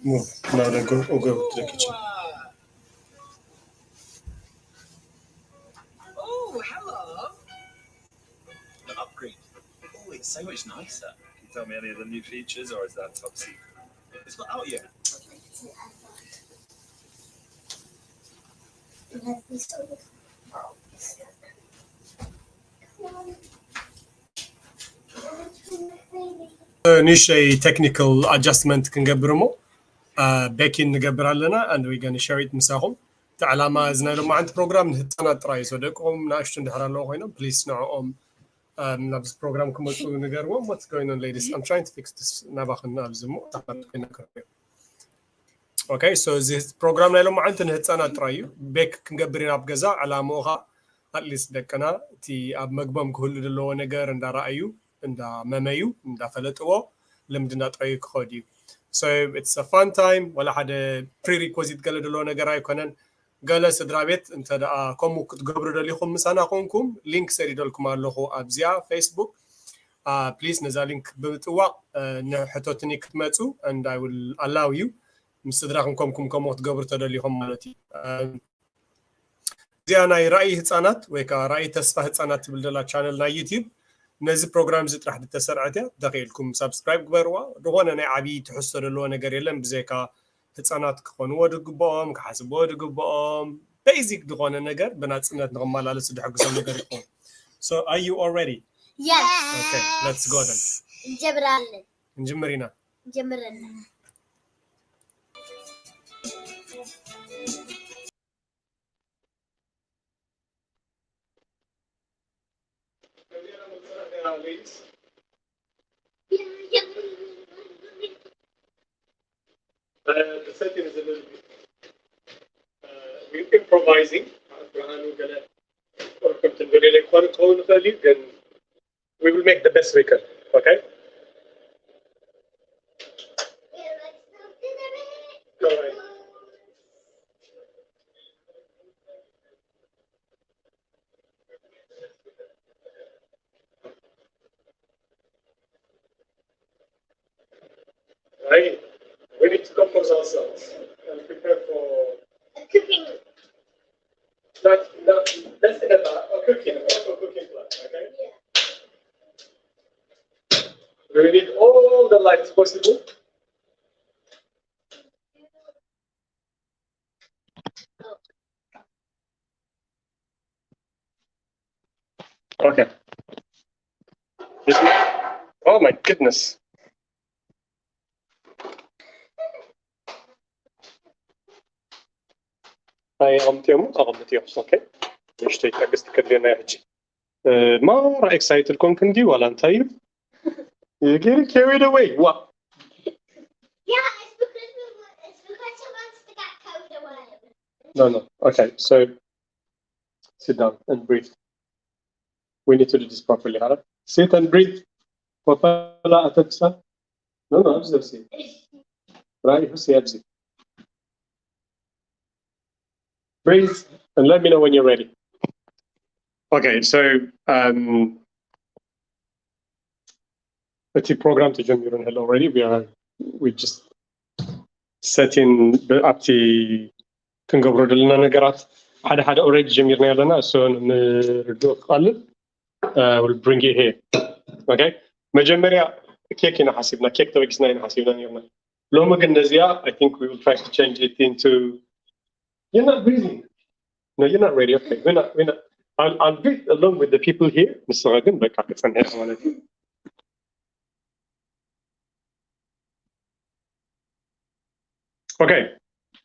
Move. Now then go to the kitchen. Oh, hello. The upgrade. Oh, it's so much nicer. Can you tell me any of the new features, or is that top secret? It's not out yet. نشي technical adjustment كنقبرمو باكين نقبر لنا and we're gonna share it مساهم تعلامة زنا لما عند program نهتنا تراي صدقهم ناشتن دحر الله هنا please نعم نبز program كم نقروا what's going on ladies I'm trying to fix this نباخ نابزمو okay so this program لما عند نهتنا تراي باك كنقبرين بجزاء علاموها at least دكنا تي أب مقبم كل دلوا نقر عند رأيو عند مميو عند فلتوا لمدنا تراي كخديو so it's a fun time ولا حدا prerequisite قال دلوا نقر يكونن قال سدرابيت انت دا كم تقبروا دليكم مسانا خونكم لينك سريد لكم على لغو أبزيا فيسبوك please نزال لينك بمتوا نحطوتني كتمتوا and I will allow you مستدراكم كم تقبروا دليكم مالتي زيانا رأي هتصانات ويكا رأي تسفه هتصانات بالدلا channel نا يوتيوب نزي بروجرام زيت راح تتسرعتها دقيقكم سبسكرايب قبروا دغونا انا عبي تحسر لو نغير يلم بزيكا هتصانات كخونوا دغبوم كحسبوا دغبوم بيزك دغونا نغير بناصنت نغمال على صدح غزو نغير يكون so are you all ready yes okay let's go then نجمرنا ladies. The setting is a little bit we're improvising then we will make the best we can, okay? All right. Right. We need to compose ourselves and prepare for cooking. Not less than a cooking class, okay? Yeah. We need all the lights possible. Okay. Oh my goodness. هاي أغمتيهم أوكي إيش تيجي كدينا يحكي ما رأيك سايت لكم كندي ولا أنتي you get carried away what Yeah, it's because someone's to get carried away. no okay so sit down and breathe we need to do this properly Hara sit and breathe وطلع أتكسر no أبزر سي رأي حسي أبزر breathe and let me know when you're ready. Okay, so the program to jump in hello already. We just setting the up to كنقبروا لنا نقرات حدا already جميرنا لنا so نردو قلب we'll bring it here. Okay. مجمريا كيك هنا حسبنا كيك توقسنا هنا حسبنا نيرنا. لو ما قلنا زيا I think we will try to change it into You're not breathing. No, you're not ready. Okay, we're not. I'll breathe along with the people here. Mr. Ragan, but I can hear Okay,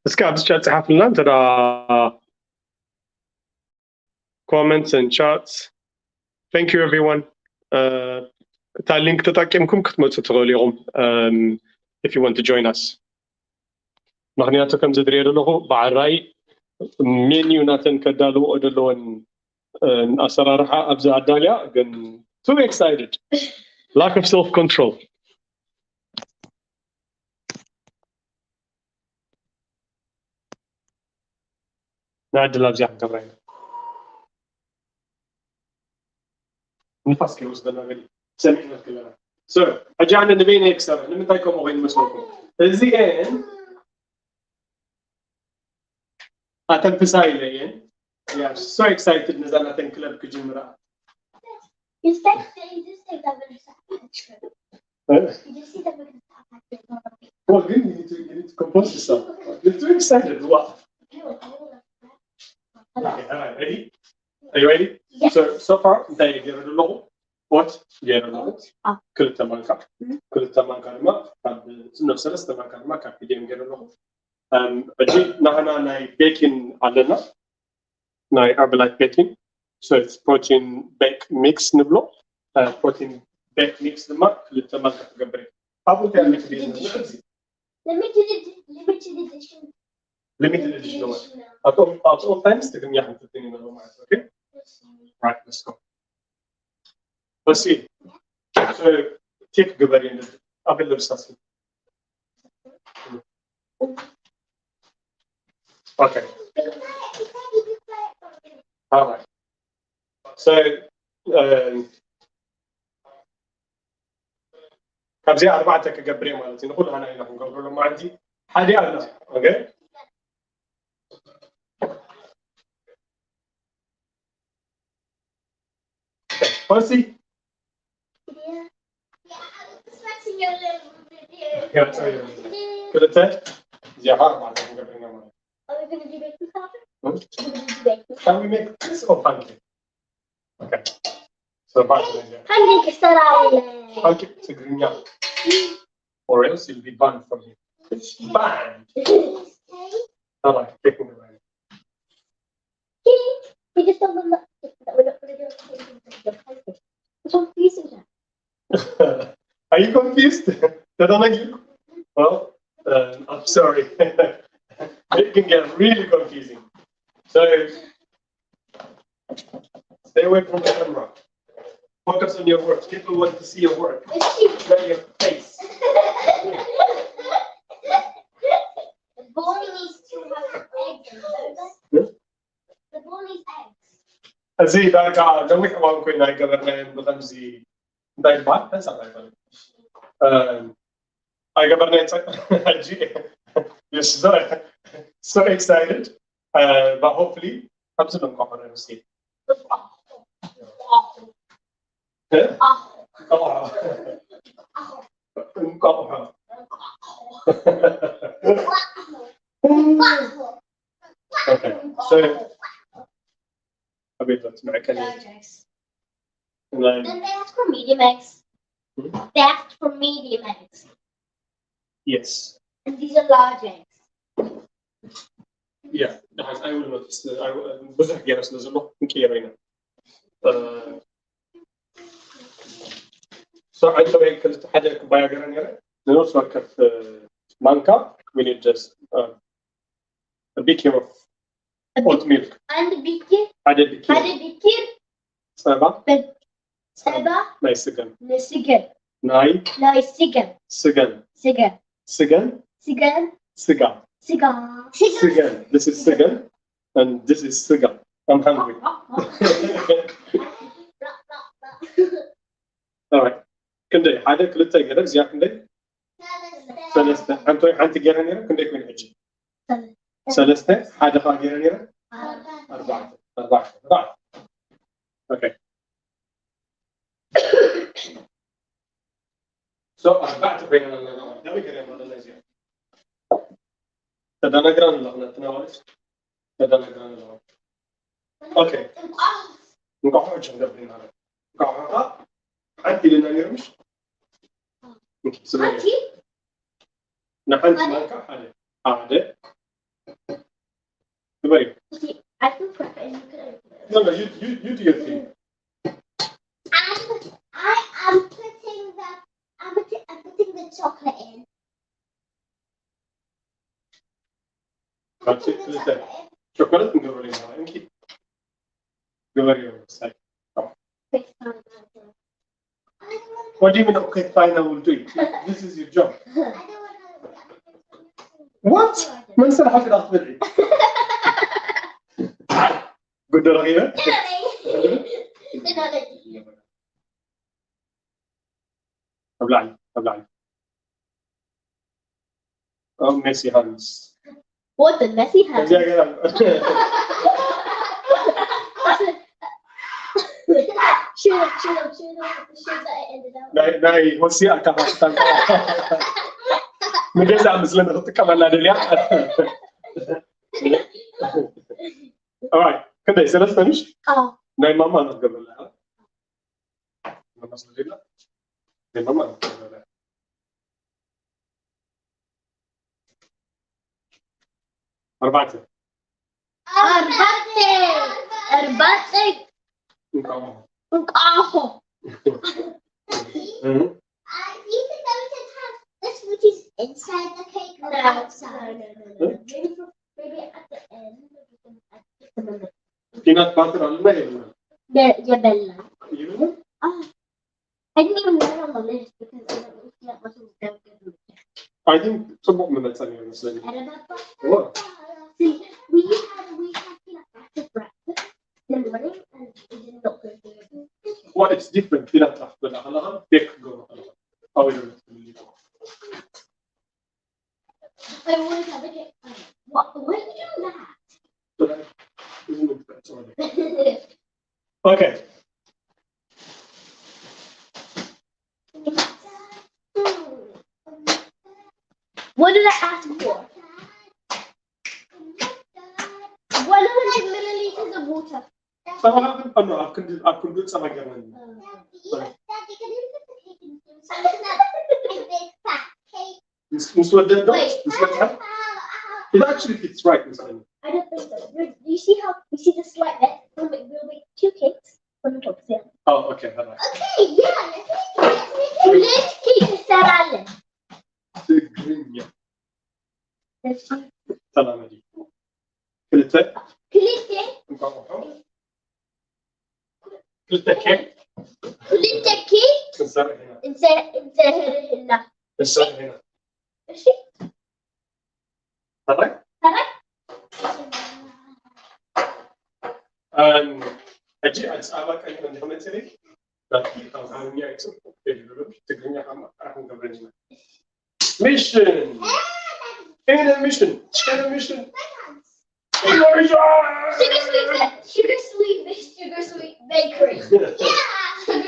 let's get this chat to happen now. There are comments and chats. Thank you, everyone. Link تتاكمكم كتموتوا اليوم if you want to join us. مغنياتكم زدري له بعراي منيو ناتن كدالو أدلون أسرارها أبزع الداليا كن too excited lack of self-control نعدل أبزع كبرين نفس كيوز دنا غلي سمعنا كلنا so أجعلنا نبين هيك سر نمتايكم وين مسوكم زين أتنفسايلين yeah so excited نزلنا تنكلب كجمرة You just take that with you just see that with well you need to compose yourself you're too excited what okay alright ready are you ready yes. so far they get a lot what get a lot كل تمانك ما نفس الثمان ما كان في جيم get a lot أجي نحن ناي baking علينا ناي herbalife baking so it's protein bake mix نبلو protein bake mix لما كل تمانك تقبري أبو تعمل كذي limited edition at all times تقدر ياخذ الدنيا من معك okay right let's go let's see so take قبري قبل الرصاص okay all right so كابزي أربعة كجبري مالتي نقول أنا هنا نقول لهم ما عندي حادي أنا okay Percy yeah I was expecting your little video yeah sorry كل تاج زي أربعة كجبري مالتي are we going to do baking powder? Can we make this or pancake? Okay. So pancake. Pancake sarale. Pancake to green up. Or else you'll be banned from here. Banned. Alright, taking the right. We just don't know that we're not going to do pancake. It's confusing that. Are you confused? Well, I'm sorry. It can get really confusing. So, stay away from the camera. Focus on your work. People want to see your work, not your face. The bowl needs to have eggs in those. The bowl needs eggs. زي ذاك نوح وان كنا قبرنا بغمزي داير بعد هسه داير I قبرنا you're so excited but hopefully absolutely confident see okay so أبيض معك Then they asked for medium eggs. They asked for medium eggs. yes And these are large eggs. yeah I will notice I will بزح جالس نزله نكيرينا so أنت وين كنت حدا كوباية جرانيرة نوصل وقت مانكا we need just a big of oat milk And the bikir. حدا بكير Hadi bikir. سبعة Seba. ناي سجن Nesigan. ناي No, sigan. سجن Sigan. سجن Sigan. سجا Sigan. سجن this is سجن and this is سجا I'm hungry alright كندي حدا كلتا يقدر زيا كندي ثلاثة أنت جرانيرة كندي كوين حجي ثلاثة حدا قا جرانيرة أربعة okay so أربعة بين ده بيكرم هذا الناس تدانا جران الله نتناولش تدانا جران الله okay نقطع وجهنا قبل هذا نقطع عندي لنا يرمش Auntie? نحن مالك حدا حدا تبغي I can prep it and you can no you do your thing I'm putting the chocolate in. That's it. Chocolate and governing now. Governing side. What do you mean? Okay, fine, I will do it. This is your job. What? من سنة حاجة أخبرني. قد رغينا. أبلعني. messy hands. What the messy hands? Should that ended out. ናይ ወሲ አካባስታ ምንደዛ ምስለን ተቀበላ ደሊያ alright كده سلام فنش ናይ ማማ ነው ገበላ ማማ ስለሌላ ናይ ማማ ነው ገበላ أربعة Nkaho. You think that we can have the smoothies inside the cake or outside? Maybe at the end. Peanut butter on the Bella. I didn't even know on the list because I don't know if that wasn't that good. I think some of them are telling us. What? See, we had peanut butter breakfast in the morning and it did not go good. Well, it's different. Peanut butter, big go. How is it? I want to have a cake. What? Why are you doing that? Okay. What did I ask for? 100 milliliters of water. So what happened? Oh no, I can do some again. Daddy, can you put the cake in so it's not a big fat cake? Wait. It actually fits right inside. I don't think so. You see the slight bit? We'll make 2 cakes from the top. Yeah. Oh, okay. Right. Okay, yeah. Let's cake salad. Green. سلامتي. كلته كيك. انسر هنا. انسر هنا. ماشي. حرك. أجي أسألك أنا من هم تري. لكن أنا يكسب. تقولي هم أكون قبلنا. Mission. Sugar sweet bakery.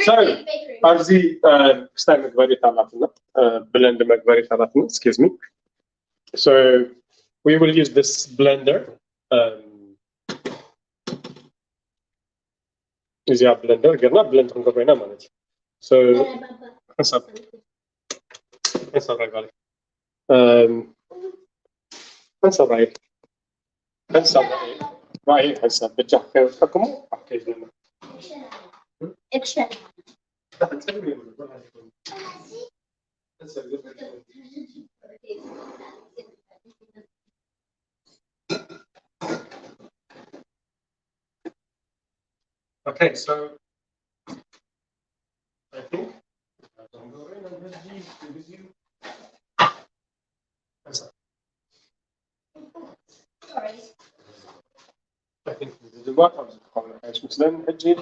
Sorry. Arzi style مقبري ثلاثنا. Blend مقبري ثلاثنا. Excuse me. So we will use this blender. Is your blender? قلنا blender مقبرينا مالك. So حسب رجالي. حسب رأي حسب بتجحكي وتحكموا أحكي لنا. Okay, so I think I think this is what I was calling it. Then Ajit.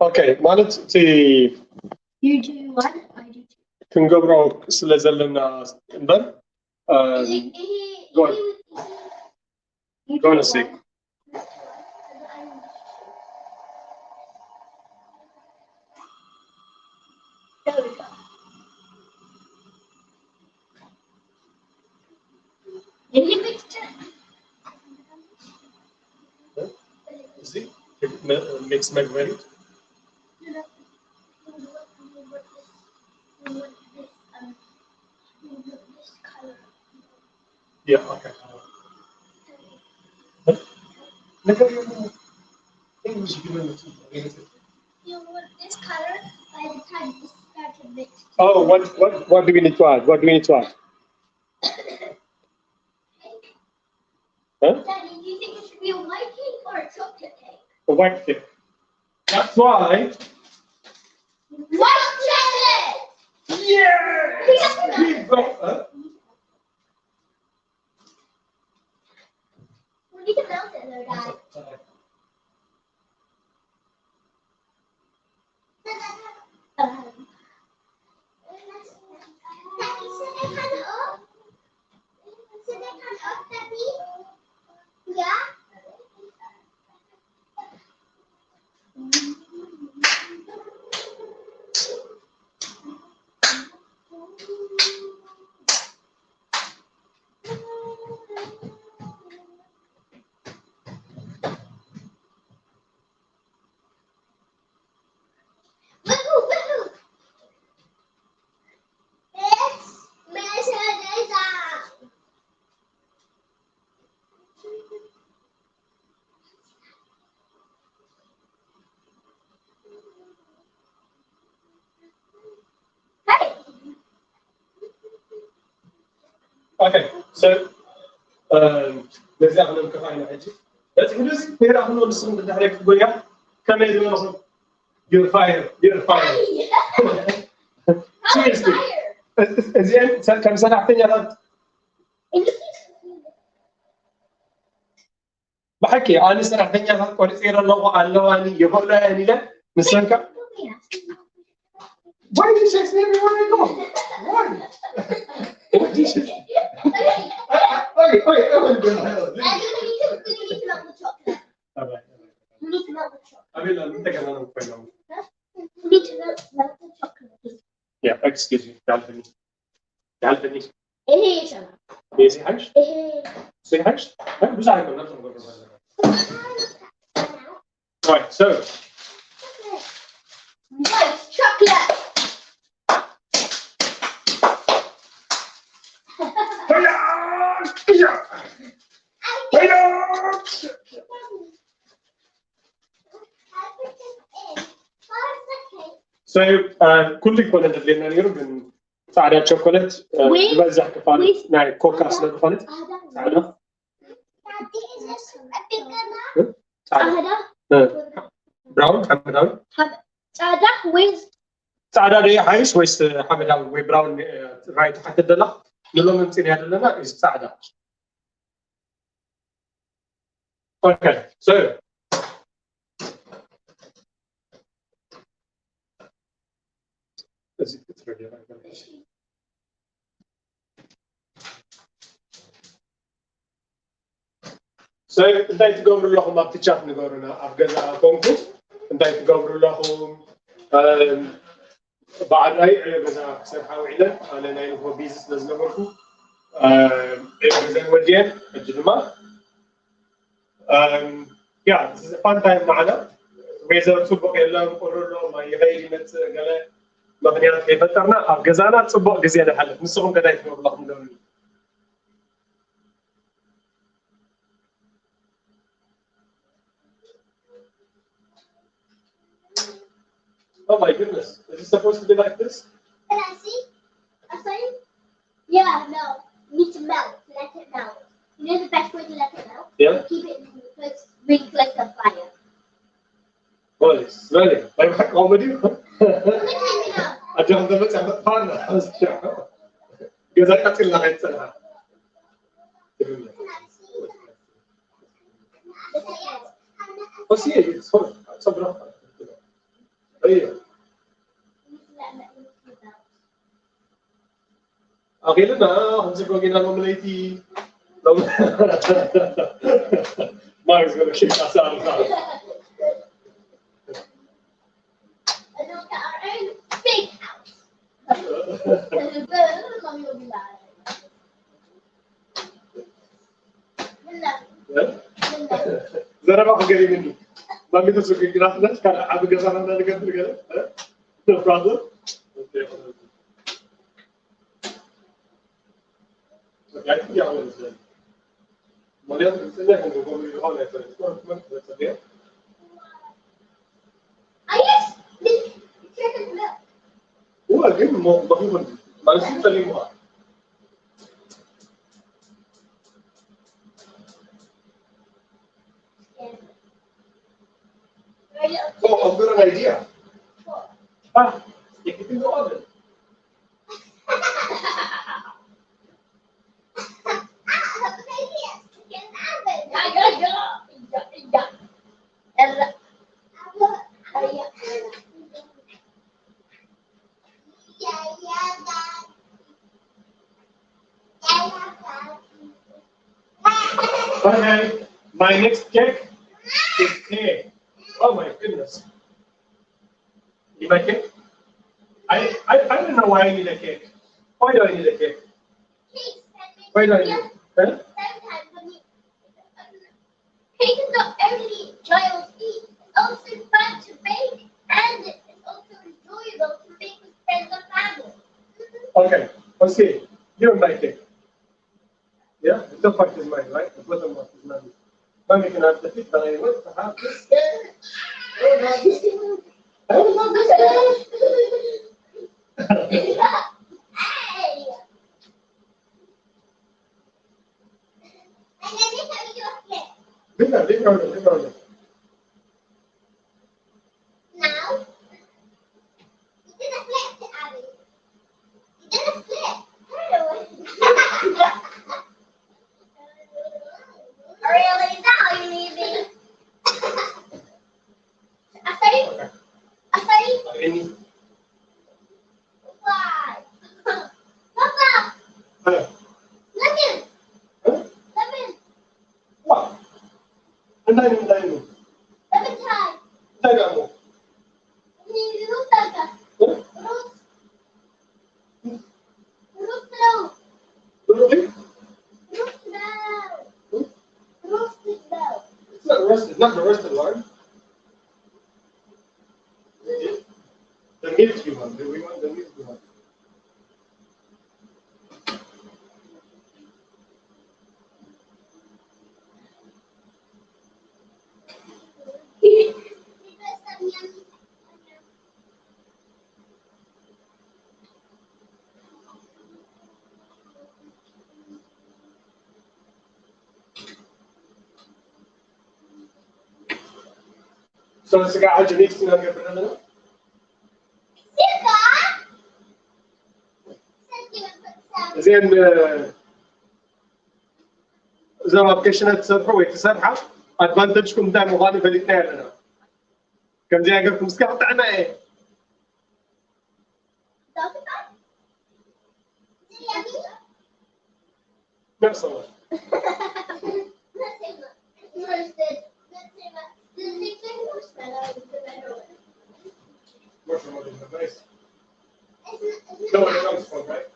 Okay, ማለት እቲ You do one, I do two. ክንገብሮ ስለ ዘለና እምበር go on a sec. There we go. Did you mix it? See? Mix McVery. Yeah, okay. You want this color by the time you start to mix. Oh, what do we need to add? What do we need to add? Huh? Daddy, do you think it should be a white cake or a chocolate cake? A white cake. That's why. White chocolate! Yeah! We've got We need to melt it though, Dad. Okay, so بس أخذنا كفاية حاجة. بس هنوز هير أخذنا نصهم بالدحرة كبويا كم يدري نصهم you're fired. Seriously. زين كم سنة أعطيني هذا؟ بحكي أنا سنة أعطيني هذا قولي سير الله أني يقول له أني لا مسلمك. Why did you text me everywhere I go? Why? What did you? Okay. We need to melt the chocolate. Alright. We need to melt the chocolate. I mean, I'm taking another point now. We need to melt the chocolate. Yeah, excuse me. تعال إيه شنو؟ بيزي حاجة؟ إيه. سي حاجة؟ بس عليكم نفس الغرفة. Right, so. White chocolate. So كل كولات اللي نيرو من سعادة شوكولات بزح كفانة ناي كوكا سلطة فانة سعادة براون حمداوي سعادة ويز سعادة دي حايش ويس حمداوي وي براون رايت تحت الدلع لو من تيني هذا لنا إز سعادة. Okay, so it's ready. So انتي تقبروا لهم ما بتشاف نقولنا أفجع كونكو انتي تقبروا لهم بعد أي بزاف سرحوا عيله أنا نايل هو بيزنس لازم نقولكو بزاف وديان الجنوما yeah this is a fun time معنا ويزر صبح يلا نقول له ما يغير مت قال مبنيات كيف ترنا أفجعنا صبح جزيرة حلت نصهم كذا يتقبروا لهم دوري. Oh my goodness, is it supposed to be like this? Can I see? I'm sorry? Yeah, no. You need to melt. Let it melt. You know the best way to let it melt? Yeah. Keep it really close to the fire. Oh, it's really. I'm like comedy. I don't know what's happening. Because I can't see lights. Can I see? Oh, see, it's so brown. Oh, yeah. Okay, na. Kung sa kong ginagawa maliti. Mark's gonna kick us out of town. And look at our own big house. Mommy will be mad. زرا ما خجري مني. ما بيدرسوا في جرافنا كان عم بيجربنا نقدر كده. No problem. Okay. Okay, yeah, I understand. Modern insana kan go to all that. That's okay. I guess this chicken milk. هو الجيم مهم ما نسيت تليمها. Oh, I've got an idea. You can do all of it. Okay, my next cake is cake. Oh my goodness. You like it? I don't know why I need a cake. Why do I need a cake? Why do I need it? Huh? Cake is not only joyous to eat, it's also fun to bake, and it's also enjoyable to bake with friends or family. Okay, let's see. You don't like cake. Yeah? The top part is mine, right? The bottom part is mine. Mommy can have the cake, but I want to have this. I don't love this cake. Hey! Now, you didn't flip it, Abby. You didn't flip. Really? Is that all you need me? Asari? Asari? Why? Papa! Lemon! Lemon! Lemon time! Need root tarka. Root. Root now. Root now. Roasted now. It's not roasted, not the roasted lard. The milky one. Do we want the milky one? So it's got how next thing I'm going to put in there? زين إذا ما بكشنا تسرحوا ويتسرحوا أدفانتجكم دائما وغالي فلتنا لنا كم جاي أقولكم سكر طعنا إيه؟ نفس الله. Marshmallow is nice. No, it comes from right.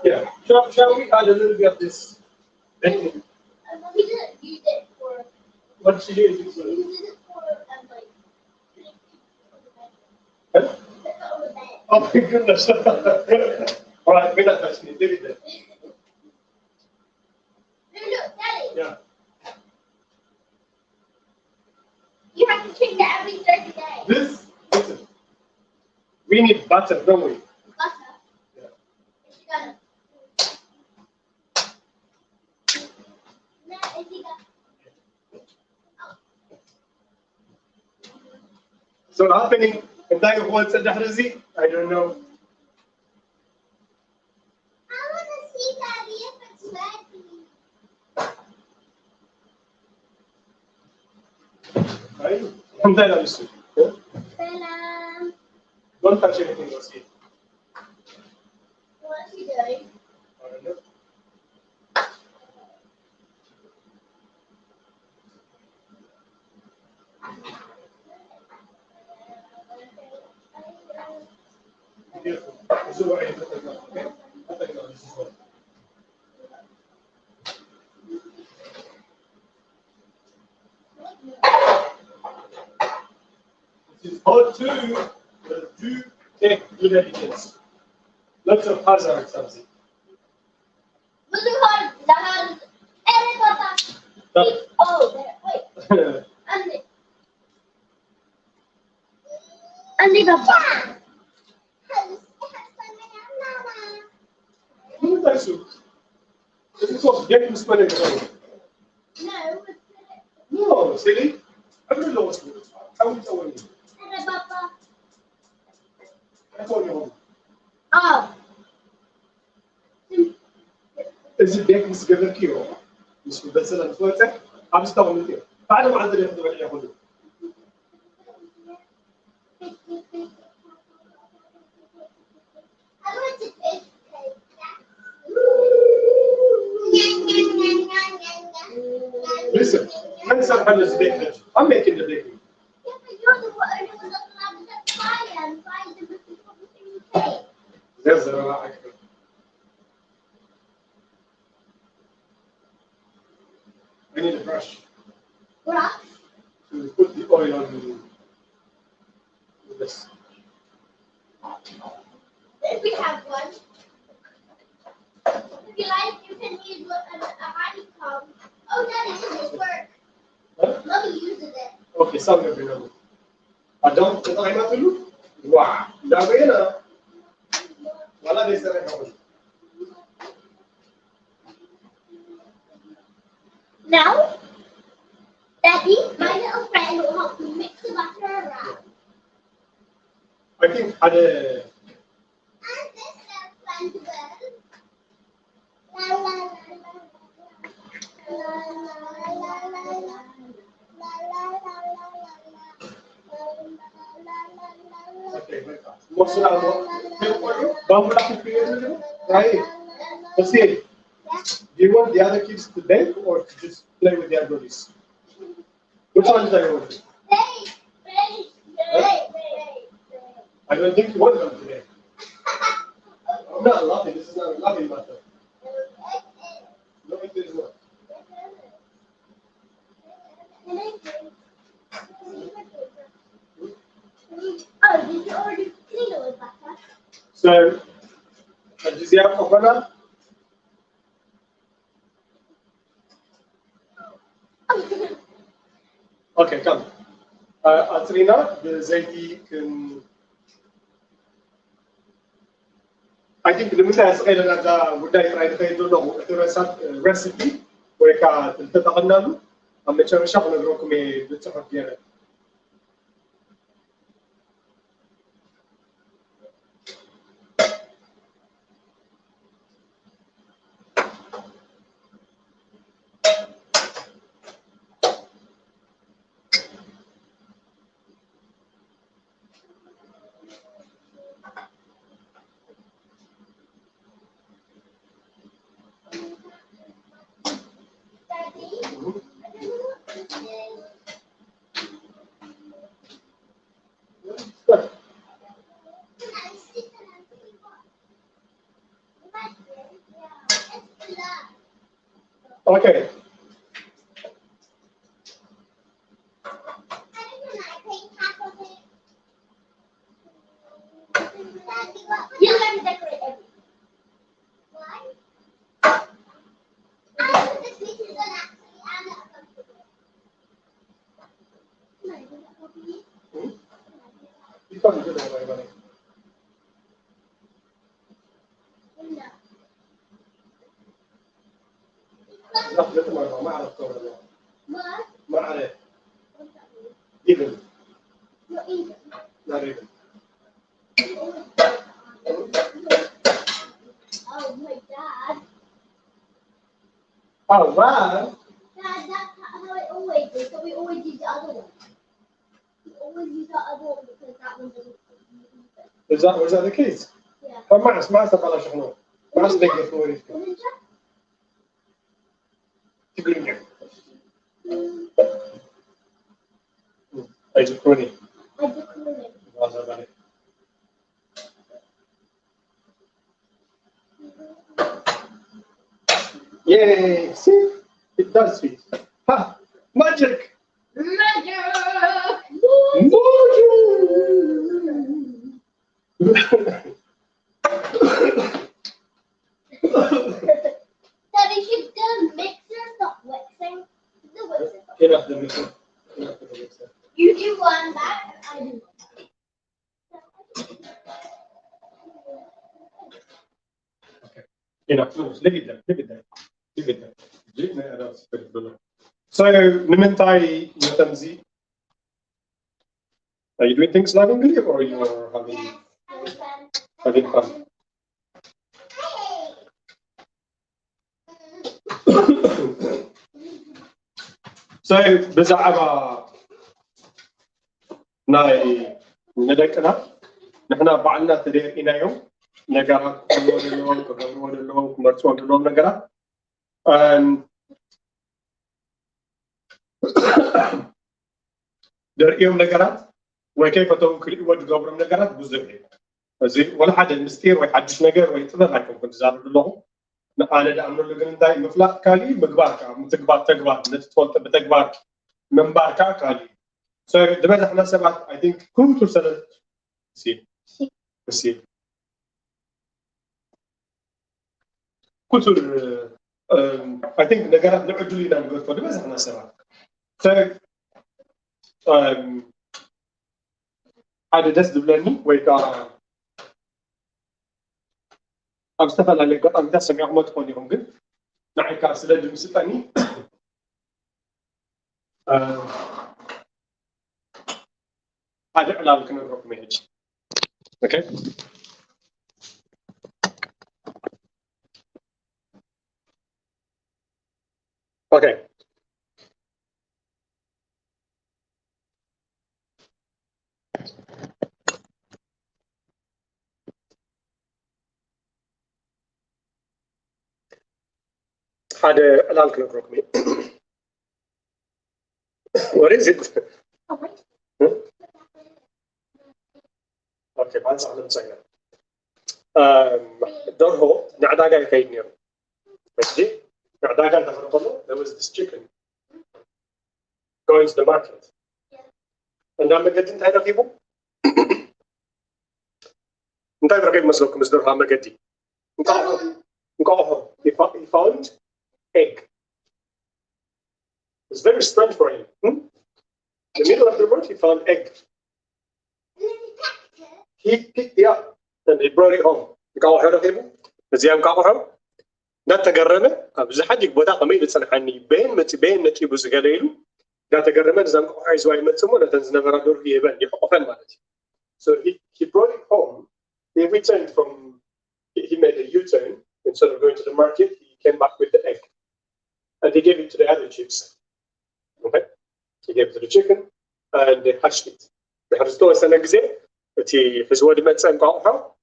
Yeah. Shall we add a little bit of this? We didn't use it for. What did she use it for? We used it for like. Huh? On the bed. Oh my goodness. All right, we're not touching it, did it then? No, Daddy. Yeah. You have to change it every 30 days. This, listen. We need butter, don't we? Butter. Yeah. You gotta. No, if you got. So happening, and I want to Dahrazi, I don't know. I want to see Daddy if it's ready. Right? And then I'll see. Yeah? Salam. Don't touch anything else here. What's she doing? I don't know. Beautiful. This is what I put it on, okay? I'll take it on, this is what. This is hot too, but do take good evidence. Lots of hazards, something. Muslihan, Zahan, Papa. Oh, there. Wait. Andi. Andi, Papa. Who does it? This is what get spelling wrong. No, No, silly. I don't know what's good. How is it? Andi, Papa. That's all you want. Oh. Is it back مش قبل كيلو مش بس أنا فوتك عم استوعب كيلو بعد ما عندنا ياخذوا اللي ياخذوا I want to taste cake. Listen, man said I'm just baking. I'm making the baking. Yeah, but you're the one who was allowed to try and buy the cake. There's a lot. I need a brush Brush? to put the oil on this. If we have one. If you like, you can use a honeycomb. Oh, Daddy, this will work. Huh? Mommy uses it. Okay, some of you know. I don't. I'm not to look. Wow, that way, ولا ليس ريحه. Now, Daddy, my little friend will help me mix the butter around. I think على And this little friend will. La la la la la la la la la. okay. Mostra vamos lá com criança, right? Você, do you want the other kids to bake or to just play with their buddies? Which one do you want? I don't think you want them today. I'm not laughing. This is not a laughing matter. No, it is not. Oh, did you already clean it with butter? So, does he have coconut? Okay, come. Atrina, the zaiti can. I think the muda is kailan na muda i-try kayo doon ako. Ito yung recipe. Wala ka tatakan na mo. Ang medyo siya kung nagro kami doon sa kakiyara. Okay. You're going to decorate everything. Why? The sweet is actually I'm not comfortable. Can I do that for you? You can't do that, everybody. No. لا لا ما أعرف كورة. What? ما أعرف. What's that mean? Even. Not even. Not even. Oh, my dad. Oh, wow. Dad, that's how it always is. So we always use the other one. We always use the other one because that one doesn't use it. Was that the case? Yeah. ما أسمع شنو. ما أسمع كيف Isn't it? تقولين. أجيكوني. I just ruined it. هذا بالي. Yay! See, it does sweet. Ha! Magic! Magic! Daddy, should the mixer stop mixing? The mixer. Enough the mixer. Enough the mixer. You do one back, I do one. Enough. Leave it there. Leave it there. Leave it there. So, Nimentai Yotamzi, are you doing things lovingly or you're having fun? So, بزعبة ناي ندكنا نحنا بعلنا تدير إنا يوم نجارات كمرون اللون كمرسون اللون نجارات دريهم نجارات وكيف تنقل وتجبرهم نجارات بزرعي زين ولا حدا مستير ويحدش نجار ويتذكر لكم كنت زاروا اللون أنا دا أمر لقن داي مفلق كالي مقباركا متقبار نتطول بتقبار منباركا كالي so دبنا احنا سبعة I think كم ترسل سي كتر I think نجارات نعدو لنا نقول فدبنا احنا سبعة so هذا دس دبلاني ويكا أبستفاد على القطع ده سمعه ما تكون يوم قد نعي كاسلة المستاني هذا إعلان كنا نروح مهج أوكي أوكي هذا إعلان كنا نروح مهج What is it? Okay, بعد ساعة نسينا. دورهو نعداقة كاين نيرو. بس دي نعداقة دخلوا there was this chicken going to the market. And I'm قد انت هذا كيبو؟ انت هذا رقيب مسلوك مصدرها ما قدي. نقاوه. He found egg. It's very strange for him. In the middle of the road, he found egg. He picked it up and he brought it home. نقاوه هذا كيبو؟ زيام نقاوه. نتجرمه. بزحد يقبضها قميل بتصنعني بين نتي بزغليلو. نتجرمه نزام نقاوه يزوي متسمو نتنزل نبرادور في يبان يحقق فن مالتي. So he brought it home. He returned from. He made a U-turn instead of going to the market. He came back with the egg, and he gave it to the other chicks. Okay, he gave it to the chicken, and they hatched it. They hatched it. And next day, his word meant some قاعها.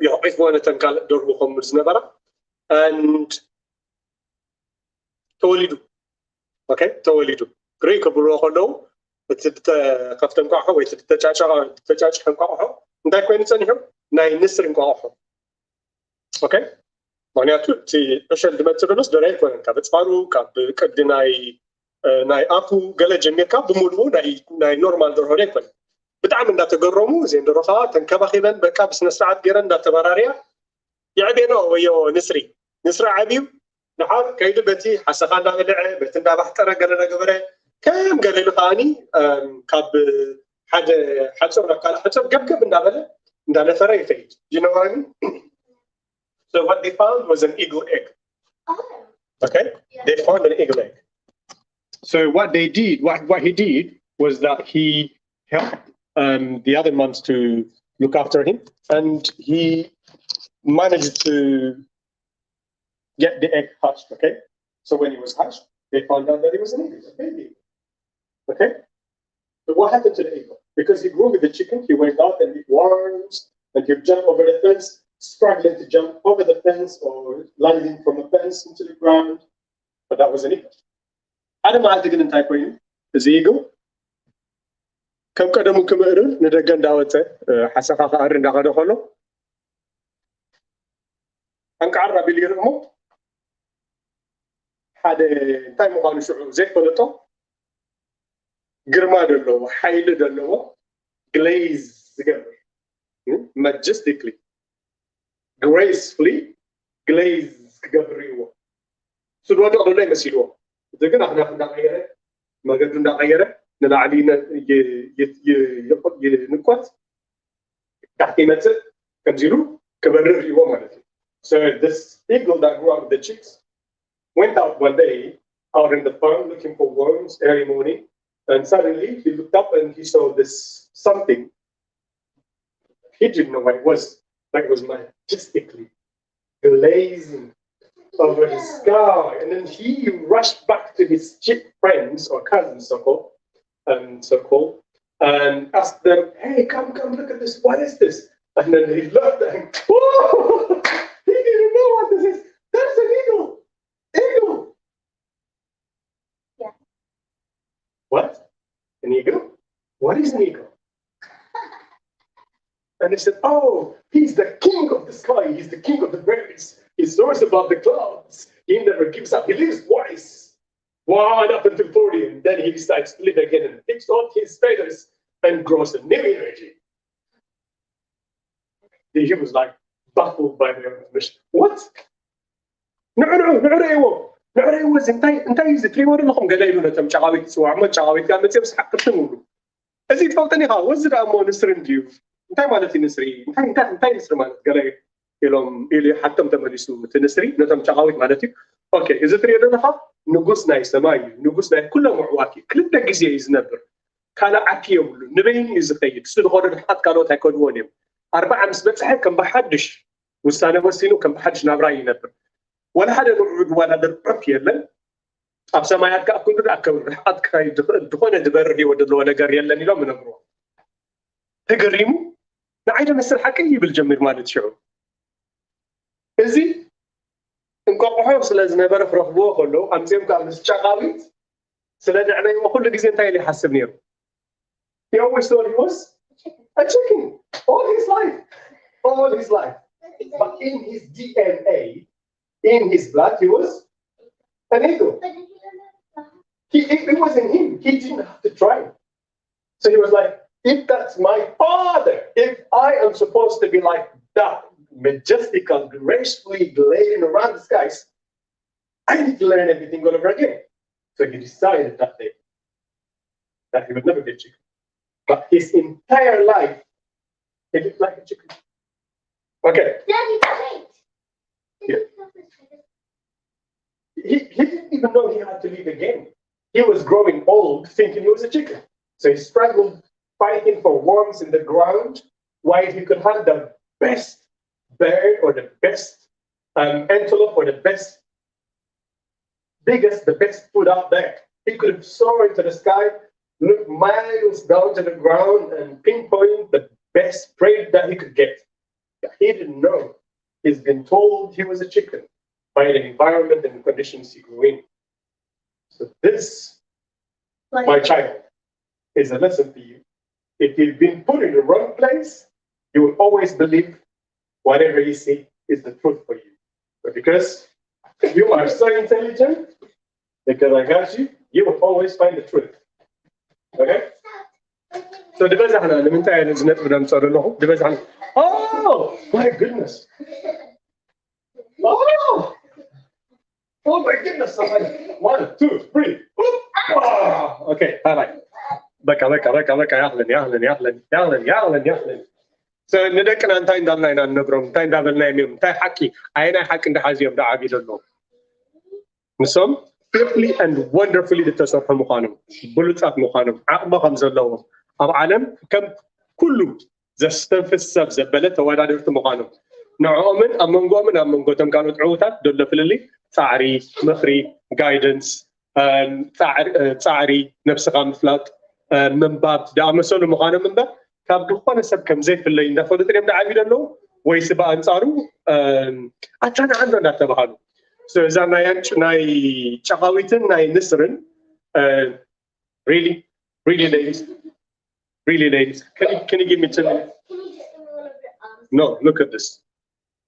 يحقق وانا تنقل دور بخمر زنبرة, and تولدوا. Okay, تولدوا. غريك بروح له. كفتن قاعها ويتتجاج حنقاعها. ده كوين سنهم. ناي نسر قاعها. Okay. معناته تي عشان دمترنس دري كون كابت فارو كاب كد ناي أكو قال جميع كاب بمولو ناي نورمال درهوري كون بتعمل ده تجرمو زين درخا تنكبخيبا بكاب سنسرعت جيران ده تبراريا يعبينا ويو نسري عبيو نحار كيد بتي حسخان ده لعب بتن ده بحترة قال لنا قبره كم قال لقاني كاب حد صار قال حد صار قب النابله ده نثرى يفيد you know what I mean. So what they found was an eagle egg. Oh. Okay, yeah. They found an eagle egg. So what they did, what he did was that he helped the other months to look after him, and he managed to get the egg hatched. Okay, so when he was hatched, they found out that he was an eagle, a baby. Okay, so what happened to the eagle? Because he grew with the chicken, he went out and ate worms, and he'd jump over the fence. Struggling to jump over the fence or landing from a fence into the ground, but that was an eagle. أنا ما أعتقد أن تكون زيجو. كم قدموا كم إيرن ندرجن دعوته حسب خارج دعوة خلو. أنك عرب اللي يرمو. هذا تايم مغانو شو زي فلتو. جرما دلوا حيل دلوا glaze together majestically. Gracefully glaze كجبريوه. So الوضع أقول لهم مسيلوه. إذا كنا إحنا نغيره ما قدرنا نغيره نلعلينا ينقط تحتي مثل كنزيلو كبريوه مالتي. So this eagle that grew up with the chicks went out one day out in the farm looking for worms early morning, and suddenly he looked up and he saw this something. He didn't know what it was. Like it was majestically glazing over the sky, and then he rushed back to his chick friends or cousins, so-called, and asked them, "Hey, come, look at this. What is this?" And then he looked and whoa! He didn't know what this is. That's an eagle. Eagle. Yeah. What? An eagle? What is an eagle? And they said, "Oh, he's the king of the sky. He's the king of the birds. He soars above the clouds. He never gives up. He lives twice, one up until 40, and then he decides to live again and picks off his feathers and grows a new energy." He was like baffled by their mission. What? نعرف انت تري ورا لكم قالوا لنا تم شغاوي سوا عم شغاوي كان متي بس حق تمولو ازيد فوتني ها وزر امو نسرنديو እንታይ ማለት ንስሪ እንታይ ንስሪ ማለት ገለ ኢሎም ኢሉ ሓቶም ተመሊሱ ትንስሪ ነቶም ጨቃዊት ማለት እዩ ኦኬ እዚ ትሪኦ ዘለካ ንጉስ ናይ ሰማይ እዩ ንጉስ ናይ ኩሎም ኣዕዋፍ እዩ ክልተ ግዜ እዩ ዝነብር ካልእ ዓኪ የብሉ ንበይኒ እዩ ዝኸይድ እሱ ዝኮነ ድሓት ካልኦት ኣይከድዎን እዮም 40 ምስ በፅሐ ከም ብሓድሽ ውሳነ ወሲኑ ከም ብሓድሽ ናብራ ይነብር ወላ ሓደ ንዑ ዝወዳደር ዕፍ የለን ኣብ ሰማያት ከዓ ኩሉ ኣከብ ርሕቀት ክካይድ ዝኽእል ዝኾነ ዝበርህ ሂወት ዘለዎ ነገር የለን ኢሎም ይነግርዎ ተገሪሙ ንዓይነ መስል ሓቂ ይብል ጀሚር ማለት ሽዑ እዚ እንቋቑሖ ስለ ዝነበረ ክረኽብዎ ከለዉ ኣምፅኦም ከዓ ምስ ጨቃዊት ስለ ድዕነይዎ ኩሉ ግዜ እንታይ ኢሉ ይሓስብ ነይሩ He always thought he was a chicken all his life. But in his DNA, in his blood, he was an eagle. It was in him. He didn't have to try. So he was like, if that's my father, if I am supposed to be like that, majestical, gracefully gliding around the skies, I need to learn everything all over again. So he decided that day that he would never be a chicken. But his entire life, he looked like a chicken. Okay. Daddy, wait. Yeah. He didn't even know he had to leave again. He was growing old, thinking he was a chicken. So he struggled, fighting for worms in the ground, while he could have the best bird or the best antelope or the best, biggest, the best food out there. He could soar into the sky, look miles down to the ground and pinpoint the best prey that he could get. He didn't know. He's been told he was a chicken by the environment and the conditions he grew in. So this, my child, is a lesson for you. If you've been put in the wrong place, you will always believe whatever you see is the truth for you. But because you are so intelligent, because I got you, you will always find the truth. Okay? So the best I the entire internet with them sort of know. The best oh my goodness. Oh my goodness. Somebody. 1, 2, 3. Oh. Okay, bye. بكا يهلن So ندكنا انتي ندالنا نبرم انتي ندابلنا يميم انتي حكي عينا حكي ندحازيهم دعابي لله نسوم fearfully and wonderfully لتسرح مخانم بلوتات مخانم عقبة خمسة لهم أب عالم كم كله زستنفس سب زبلت وادرت مخانم نعومن أمنقو تم كانوا تعوتات دول فللي تعري مخري guidance تعري نفس غامفلات من باب دامسون مخانم من باب كاب دخان سب كم زيت في اللي ندخل تريم دعابي لله ويسبا أنصارو أتانا عنده نتبهانو So إذا ناي شقاويتن ناي نسرن really ladies can you give me 10 minutes? No, look at this.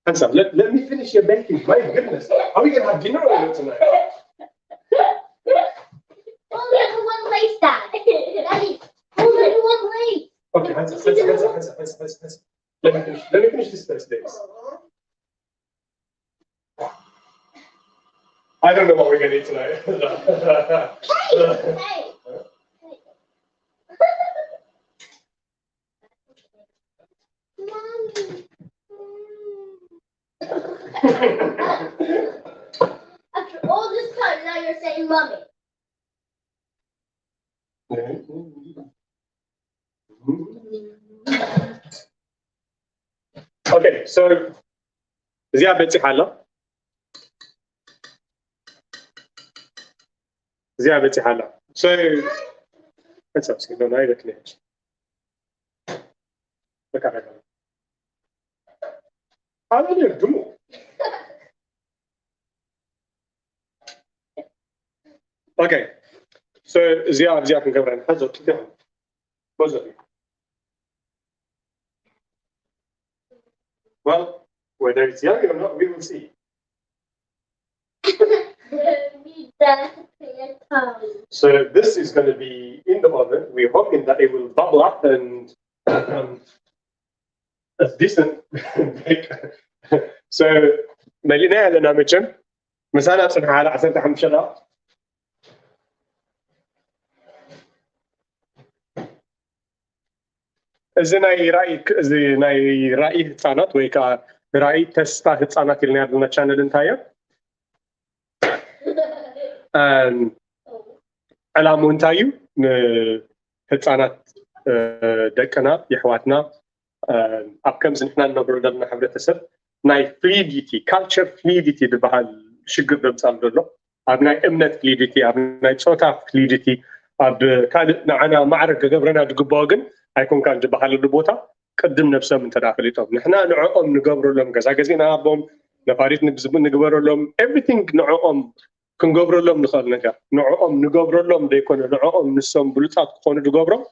Hansa, let me finish your baking. My goodness, how are we gonna have dinner over tonight? Only have one place, Dad. Daddy, only one place. Okay, Hansa. Let me finish this first, days. I don't know what we're gonna eat tonight. Hey. After all this time, now you're saying mommy. Okay, so Zia Betsy Hala. So let's up. No, no, I can't. Look at that. How do you do? Okay, so Zia can cover and has it down. Well, whether it's young or not, we will see. So this is going to be in the oven. We're hoping that it will bubble up and a decent bake. So ملينا لنا مجن مثلا صنع على 10 شغله إذا ناي رأي هتانات ويكا رأي تستا هتانات اللي نادلنا channel انتايا علامو انتايو هتانات دكنا يحواتنا أبكم زنحنا نبرو دلنا حبرتسب ناي فليديتي culture فليديتي ببهال شجر بمسال دلو أبناي إمنت فليديتي أبناي صوتا فليديتي أب كان معنا معركة قبرنا دقباقن هيكون كان جبهال البوتا قدم نفسه من تداخليتهم نحنا نعقم نقبر لهم قزاقزينا أبهم نفاريت نقبر لهم everything نعقم كنقبر لهم نخل نجا نعقم نقبر لهم ديكون نعقم نسم بلوتات كون نقبرهم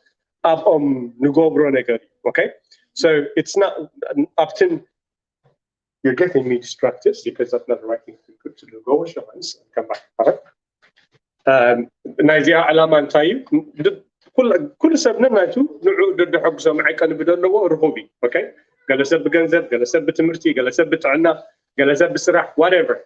أبهم نقبر نجاري okay so it's not often you're getting me distracted because that's not the right thing to do go wash your hands and come back alright نايزيها علامة انتايو كل سبنا ناتو نعود ضد حق سمعي كان بدلوا رهوبي اوكي قال سب بجنزب قال سب بتمرتي قال سب بتعنا قال سب بسرح whatever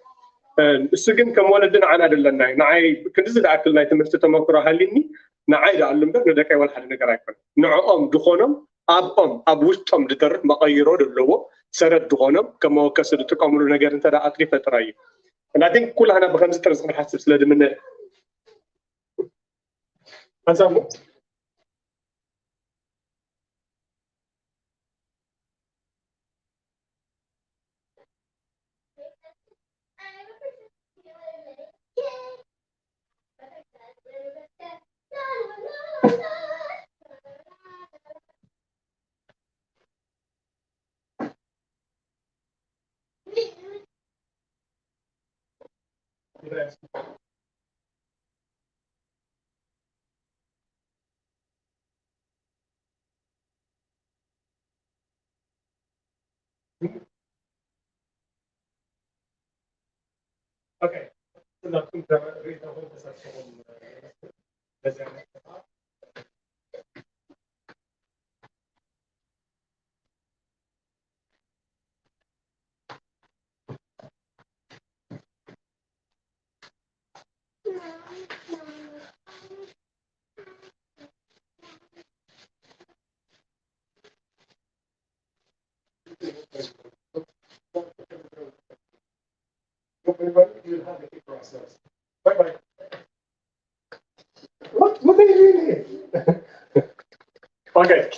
السجن كم ولدنا عنا دلنا نعي كنت زد اكل ناي تمرت تمكره هليني نعي علم ده ندك اول حد نقرا يكون نعم دخونم اب وشتم دتر مغيرو دلوا سرد دخونم كما كسر تقاملوا ነገር انت دا اكلي فتراي and I think كل هنا بخمس ترس نحسب سلاد من أزامو Okay. You'll have a process. Bye bye. What are you doing here? Okay.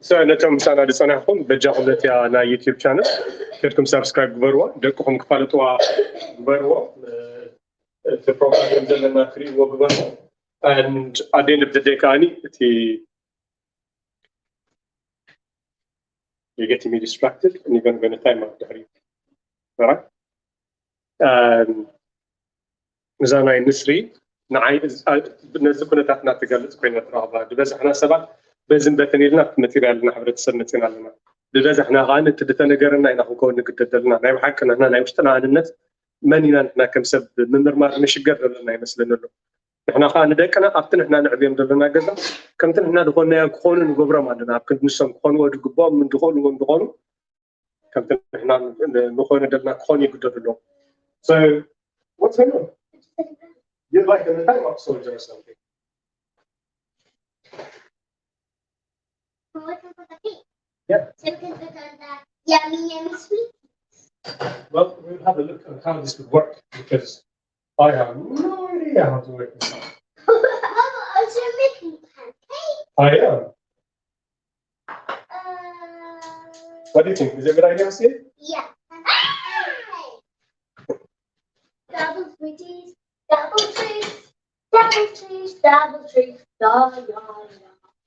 So نتم سنة لسناكم بجاهلت يا نا يوتيوب channel. كلكم سبسكرايب بروا. دكهم كفالتوا بروا. The program ينزلنا free وبروا. And at the end of the day كاني you're getting me distracted and you're going to time out the hurry. Alright. مزانا النسري نعي بنزل كنا نتقلص كنا ترابا بس احنا سبعة بزن بتنيلنا ماتيريالنا حبرت سنتين علينا بس احنا غان تدتنا قرنا إنه نكون نقدرنا نعم حكنا هنا نعم اشتنا عن النت منينا احنا كم سب من ما مش قررنا مثلا له احنا خان دكنا أبتن احنا نعبيهم دلنا قدام كم تن احنا دخلنا يكونوا نقبرهم عندنا كنت نسمع كونوا ودقبام من دخول كم تن احنا نخون دلنا كوني قدرنا So, what's going on? You're like in a time up soldier or something. Yeah. Yummy sweet. Well, we'll have a look at how this would work because I have no idea how to work this out. You're making pancakes. I am. What do you think? Is it a good idea, Steve? Yeah. Double trees, double trees, double trees, double trees,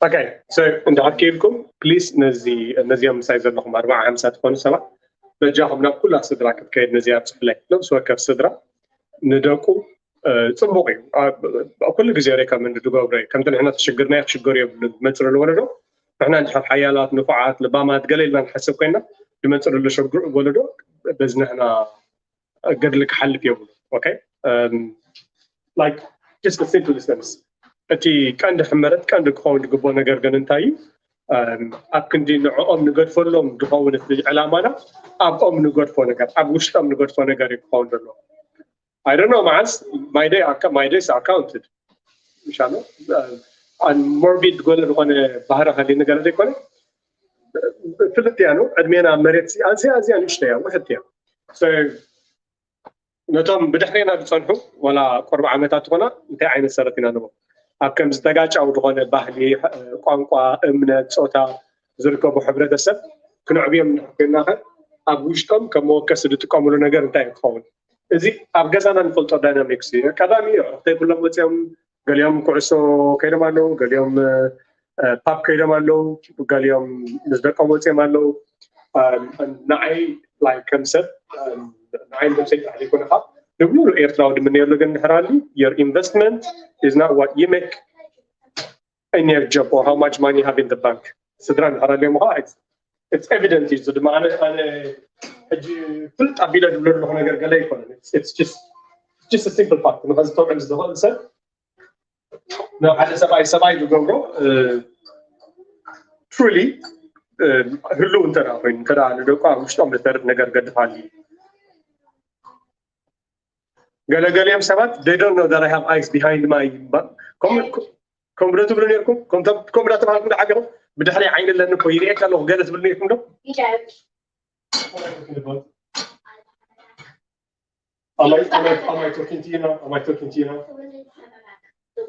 Okay, so عند حكيلكم please نزي مسايز لكم 4-5 تكونوا 7 بجاهم كلها صدرا كيد نزيات صحلي لو سوى كف صدرا ندقوا صبغي كل جزء ريكا من دقوا كم تنحنا تشجرنا يشجر يبمثل الولدو احنا نحب حيالات نفعات لبامات قليل نحسب كنا بمثل اللي شجر ولدو بزنا احنا قد لك حل في يوم okay like just a simple sense أتي كان دحمرت كان دكون دقبوا نجار جننتاي أكندي نعم نقد فلهم دخون العلامة أم نقد فنجار وش أم نقد فنجار يكون دلوا I don't know, man. My days are counted. إن شاء الله. morbid قول رقنا بحر خلينا نقول ده كله فلتيانو أدمينا مريت أزيان إشتيا وحديا so نتوم بدحرينا بتصنحو ولا قرب عمتات قنا أنت عين السرطين أنا أكم زتجاج أو رقنا بحلي قانقا أمنا صوتا زركوا بحبرة السب كنا عبيهم كنا أبوشتم كموكس دتكملوا نجار أنت يخون إذا أبغزنا نفلت داينامكس كلامي أختي كلهم بتيم قال يوم كورسو كيدا مالو قال يوم باب كيدا مالو قال يوم نزدكم بتيم مالو نعي like concept نعي بمسك عليه كنا خاب نقولوا إيرتراود من يرلقن هرالي your investment is not what you make in your job or how much money you have in the bank سدران هرالي مها it's evident is the man أنا فلت أبيلا دبلر له هنا قال لي كنا it's just a simple fact إنه هذا طبعا الزهور إنسان نا على سباي دوغرو truly هلو أنت راهين كذا أنا دوكا مش تام لتر نجار قد حالي قال يوم سبت they don't know that I have eyes behind my back كم براتو بلنيركم كم براتو معكم ده حاجة بدحلي عين لأنه كويريك الله قالت بلنيركم ده Am I talking to you now? Am I talking to you now? The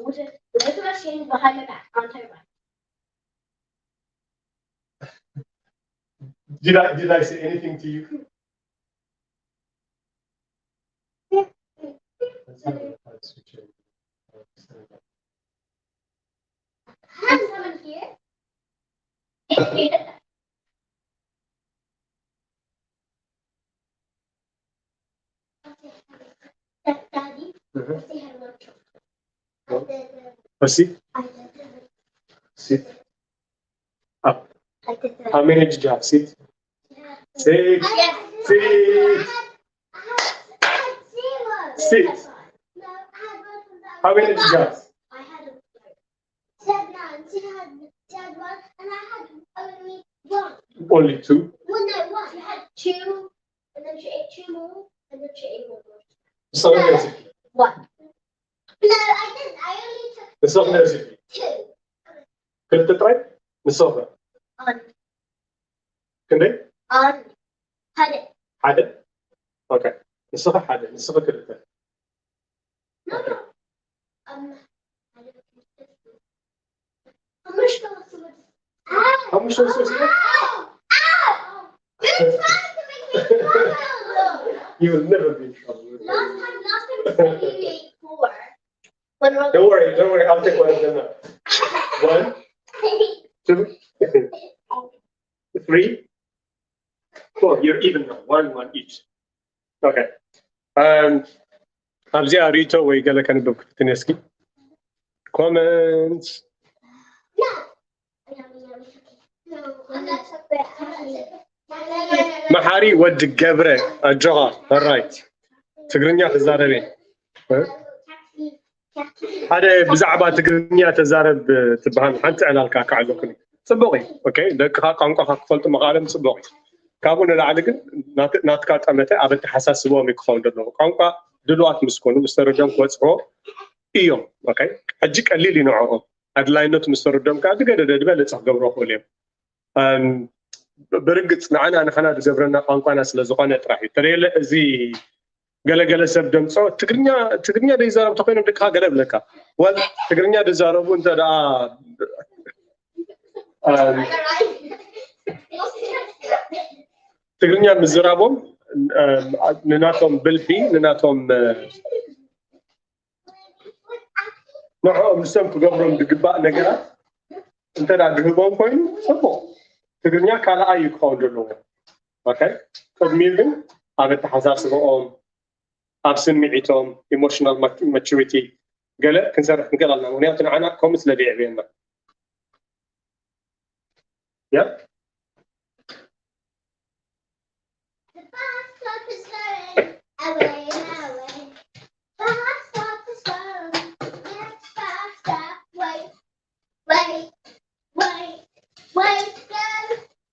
little machine behind my back on her back. Did I say anything to you? Have someone here? Daddy, say hello to Sit. Sit. Up. How many did you have? Sit. Sit. Sit. Sit. No, I had one from that. How many did you have? I had seven. She had one, and I had only one. Only two. Well, no, one. She had two, and then she ate two more, and then she ate one more. So recipe. One. No, I didn't. I only took The soft recipe. two. كنت تتراي؟ نصوفها. On. كنت؟ On. Had it. حدا؟ أوكي. نصوفها حدا. نصوفها كنت. No, no. I didn't. I'm gonna show someone. Ow! How much was it? Ow! Ow! You're trying to make me trouble. You will never be in trouble. Last time you said you ate four. When we're Don't worry. I'll take one of them now. 1, 2, 3, 4. You're even now. One each. Okay. أبزي أريتو ويقال لك أنا بكتني اسكي. Comments. No. No, I'm not so bad. محاري ود جبرة الجغا alright. تقرنيا تزاربين. هذا بزعبة تقرنيا تزارب تبهان حنت على الكاكا علوكني. صبغي. أوكي. دك قانقا خفلت مقالم صبغي. كابون العالق ناتكات أمته أبد حساس هو ميكفون دلو. قانقا دلوات مسكون مستردم كوتسو. إيوم. أوكي. أجيك اللي نوعهم. أدلاينوت مستردم كاد قدر دبل تصقبره كلهم. برقت معنا نحن دزبرنا قانقانا سلازقنا تراحي ترى زي قال سب دمصو تقرنيا دي زارب تقينم دك قلب لك ولا تقرنيا دي زارب انت دا تقرنيا مزرابهم نناتهم بلبي نناتهم نوعهم نسمك قبرهم دقباء نقرات انت دا دهبهم كوين صبو تقرنيا كالا اي يكون دلو اوكي فدميلن أبد تحساس بقوم أبسن معيتهم emotional maturity قال كنسرح نقول لنا ونياتنا عنا كومس لبيع بيننا يا The bus stop is going away and away. The bus stop is going. Next bus stop, wait, wait, wait, wait, go.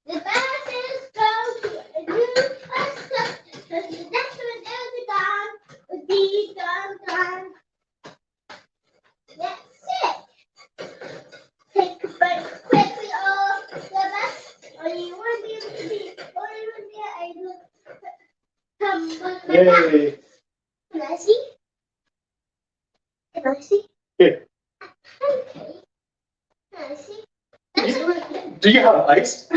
The bus is going to a new bus stop. Because the next one is gone. Would be gone. That's it. Can I see? Can I see? Yeah. Pancake. Can I see? Do you have ice?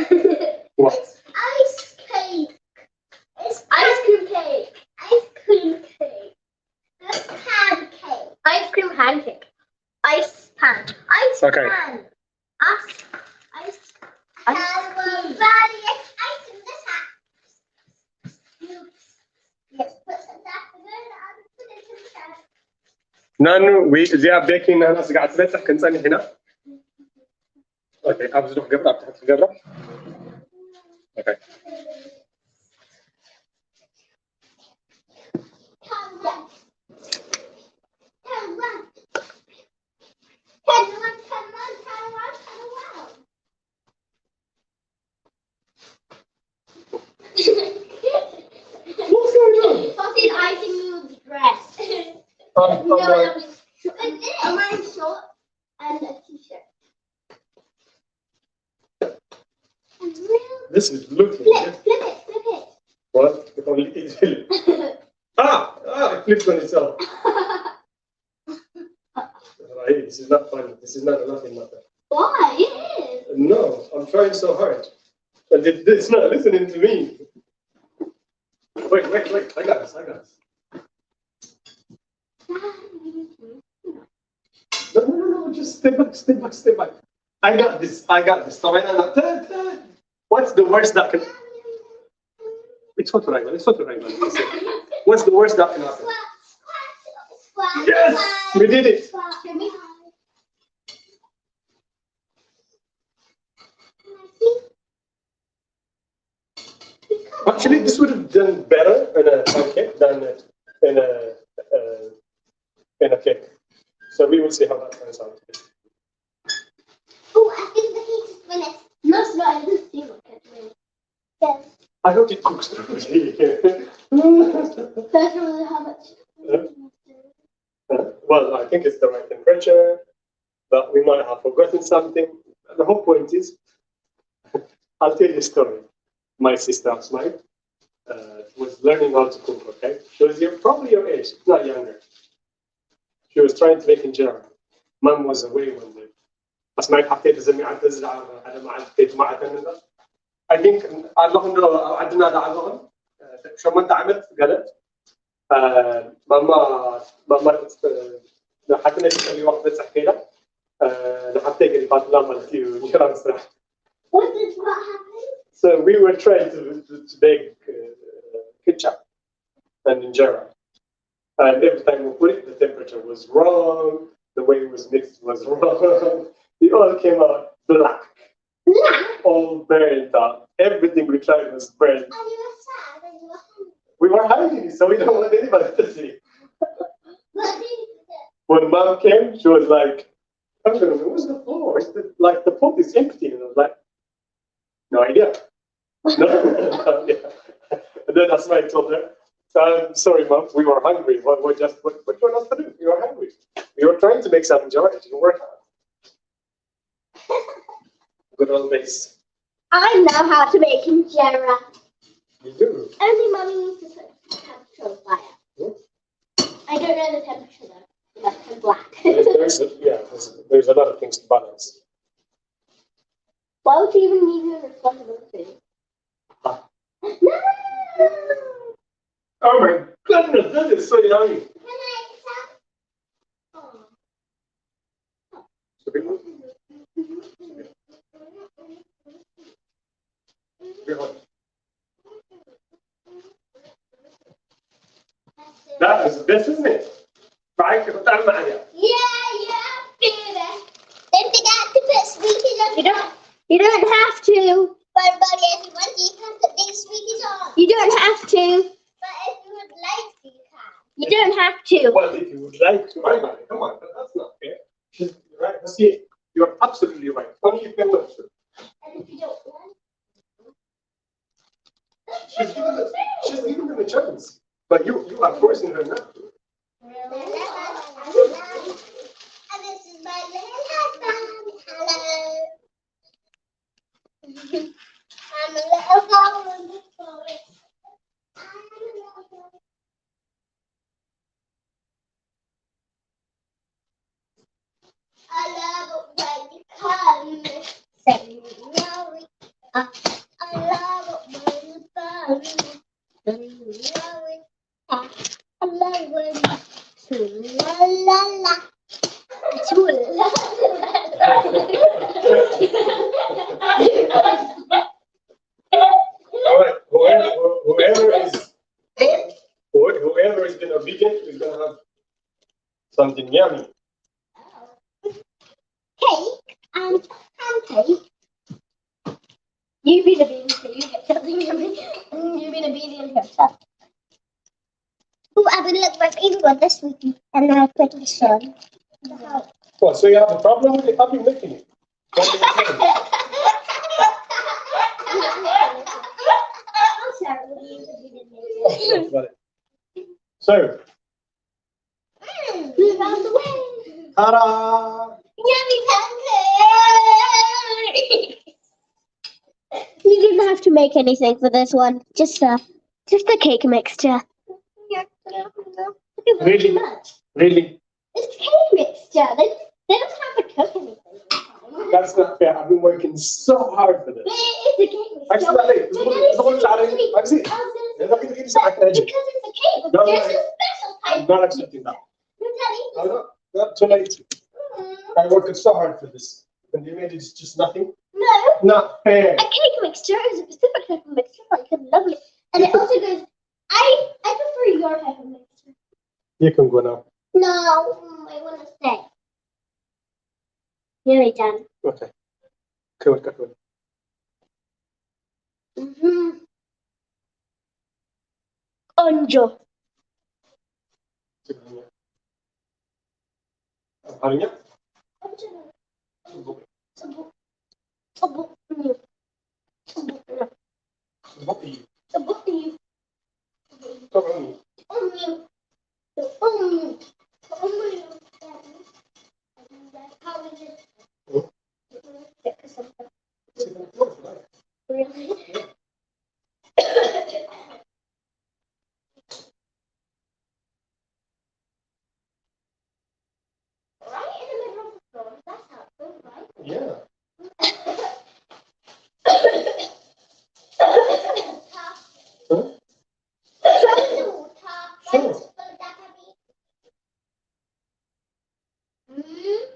What? It's ice cake. It's ice cream cake. Ice cream cake. That's pancake. Ice cream pancake. Ice pan. Ice Okay. pan. Ice. Ice. Daddy, it's ice in this hat. Yes, put some that good on. Put it in the hat. نانو زي بيكين ناس قاعد تفتح كنصني هنا. اوكي ابز روح قبل تحت قبل. اوكي. What's going on? Fucking icing moves dress. I'm like, I'm wearing shorts and a t-shirt. this is looking good. Flip it. What? It's only easy. It flips on itself. Right, this is not funny. This is not nothing. Why? It is. No, I'm trying so hard. And it's not listening to me. Wait. I got this. No. Just stay back. I got this. So what's the worst that can... It's what right. What's the worst that can happen? Squat. Yes, we did it. Actually, this would have done better in a pancake than in a cake. So we will see how that turns out. Oh, I think the cake is finished. No, it's not. It doesn't seem like it's finished. Yes. I hope it cooks. That's really how much. Well, I think it's the right temperature, but we might have forgotten something. The whole point is, I'll tell you a story. My sister, Asmai, was learning how to cook, okay? She was probably your age, if not younger. She was trying to make injera. Mom was away one day. Asmai حطيت زميعة تزرع على ما حطيت معها كندا. I think الله عندنا دعوهم شو ما انت عملت قالت ماما حطينا في وقت بس حكينا لحطيت اللي فاتنا مالتي ونشرب الصراحة. What happened? So we were trying to bake ketchup and injera. And every time we put it, the temperature was wrong, the way it was mixed was wrong. It all came out black. All burnt up. Everything we tried was burnt. And you were sad and you were hungry. We were hungry, so we don't want anybody to see. What did you do? When mom came, she was like, where's the floor? Like the pot is empty. And I was like, no idea. No idea. And then Asma told her, I'm sorry, Mom, we were hungry. What do you want us to do? We were hungry. We were trying to make some injera. It didn't work out. Good old days. I know how to make injera. You do? Only mommy needs to put the temperature on fire. I don't know the temperature though. Like I'm black. There's a lot of things to balance. Why would you even need your responsibility? No! Oh my goodness, that is so yummy. Can I have some? This isn't it. Right? Yeah, baby. Then they got to put sweeties on. You don't have to. But everyone, you can put these sweeties on. You don't have to. But if you would like to, you can. You don't have to. Well, if you would like to, come on, but that's not fair. She's right. See, you're absolutely right. Only if you want to. And if you don't want She's giving them a chance. But you are forcing her not to. Really? And this is my little husband. Hello. I'm a little flower in the forest. I'm a little flower. love it when you call me señorita. I love it when you call me señorita. I love when you la la la. All right, whoever is been obedient is gonna have something yummy. Cake and pancake. You've been obedient, so you get something yummy. You've been obedient yourself. Oh, I've been looking for even got this week, and now I put this on. Well, so you have a problem with it? I've been making it. So, We found the way. ta-da! Yummy pancake! You didn't have to make anything for this one. Just the cake mixture. Really? Really? It's cake mixture. They don't have to cook anything. That's not fair. I've been working so hard for this. But it's a cake mixture. Actually, actually, Because it's a cake. No, There's no, a special type. I'm not accepting that. No, Daddy. No, not too late. I worked so hard for this. And you made it just nothing? No. Not fair. A cake mixture is a specific type of mixture, like it's lovely. And it also goes, I prefer your type of mixture. You can go now. No, I want to stay. Nearly done. Okay. Cool. Onjo. Harinya? Sebuk. Really? Right in the middle of the floor. That's how it goes, right? Yeah. Huh?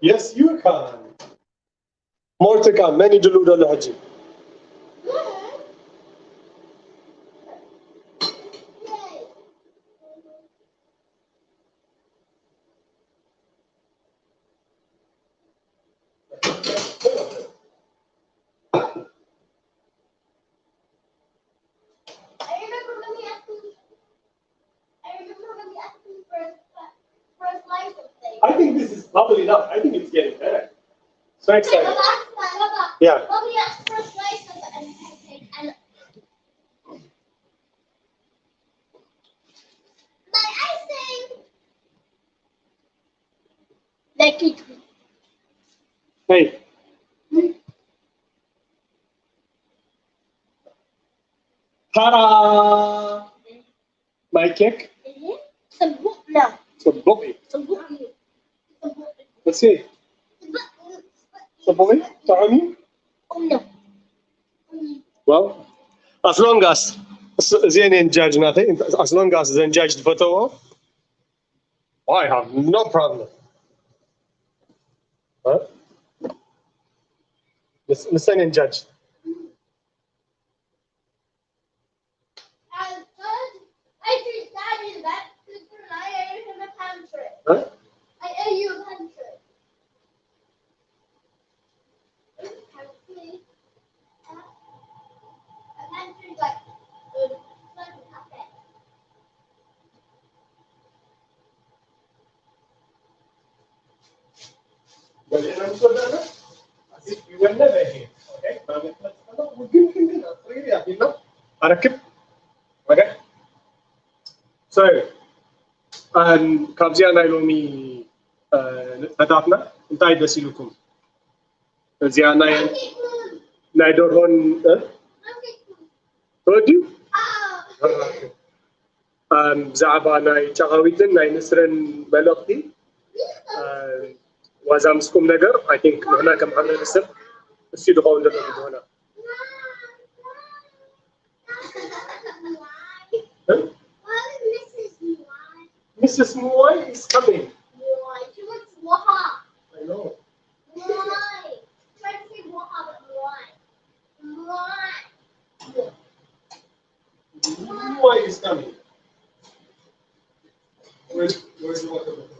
Yes, you can. More to come. Many delude al haji. I think this is probably enough. I think it's getting better. So excited. Yeah. Nobody asked for a slice of pancake and my icing. Like it. Hey. Ta-da! My cake. Sebuk na. Saboi. Sebuk. Let's see. Saboi? Ta'ami? No. Well, as long as Zayn judge nothing, as long as Zayn judge the photo, I have no problem. Huh? Listen and judge. I treat Daddy that because I ate him a pantry. Huh? I owe you a pantry. A pantry like cafe. Well, you know, so that, as if you were never here. Okay? We're good. Really, I know. Arakip. Okay? So, ካብዚያ ናይ ሎሚ ንጥፈታትና እንታይ ደስ ኢሉኩም? እዚኣ ናይ ደርሆን ትወድዩ? ብዛዕባ ናይ ጨቓዊትን ናይ ንስርን መልእኽቲ وازا مسكم نجر I think هنا كم حدا لسه السيد قاون ده هنا Mrs. Moy is coming. Moy. She wants Moha. I know. Moy. Try to say Moha, but Moy. Moy. Moy is coming. Where's the water bottle?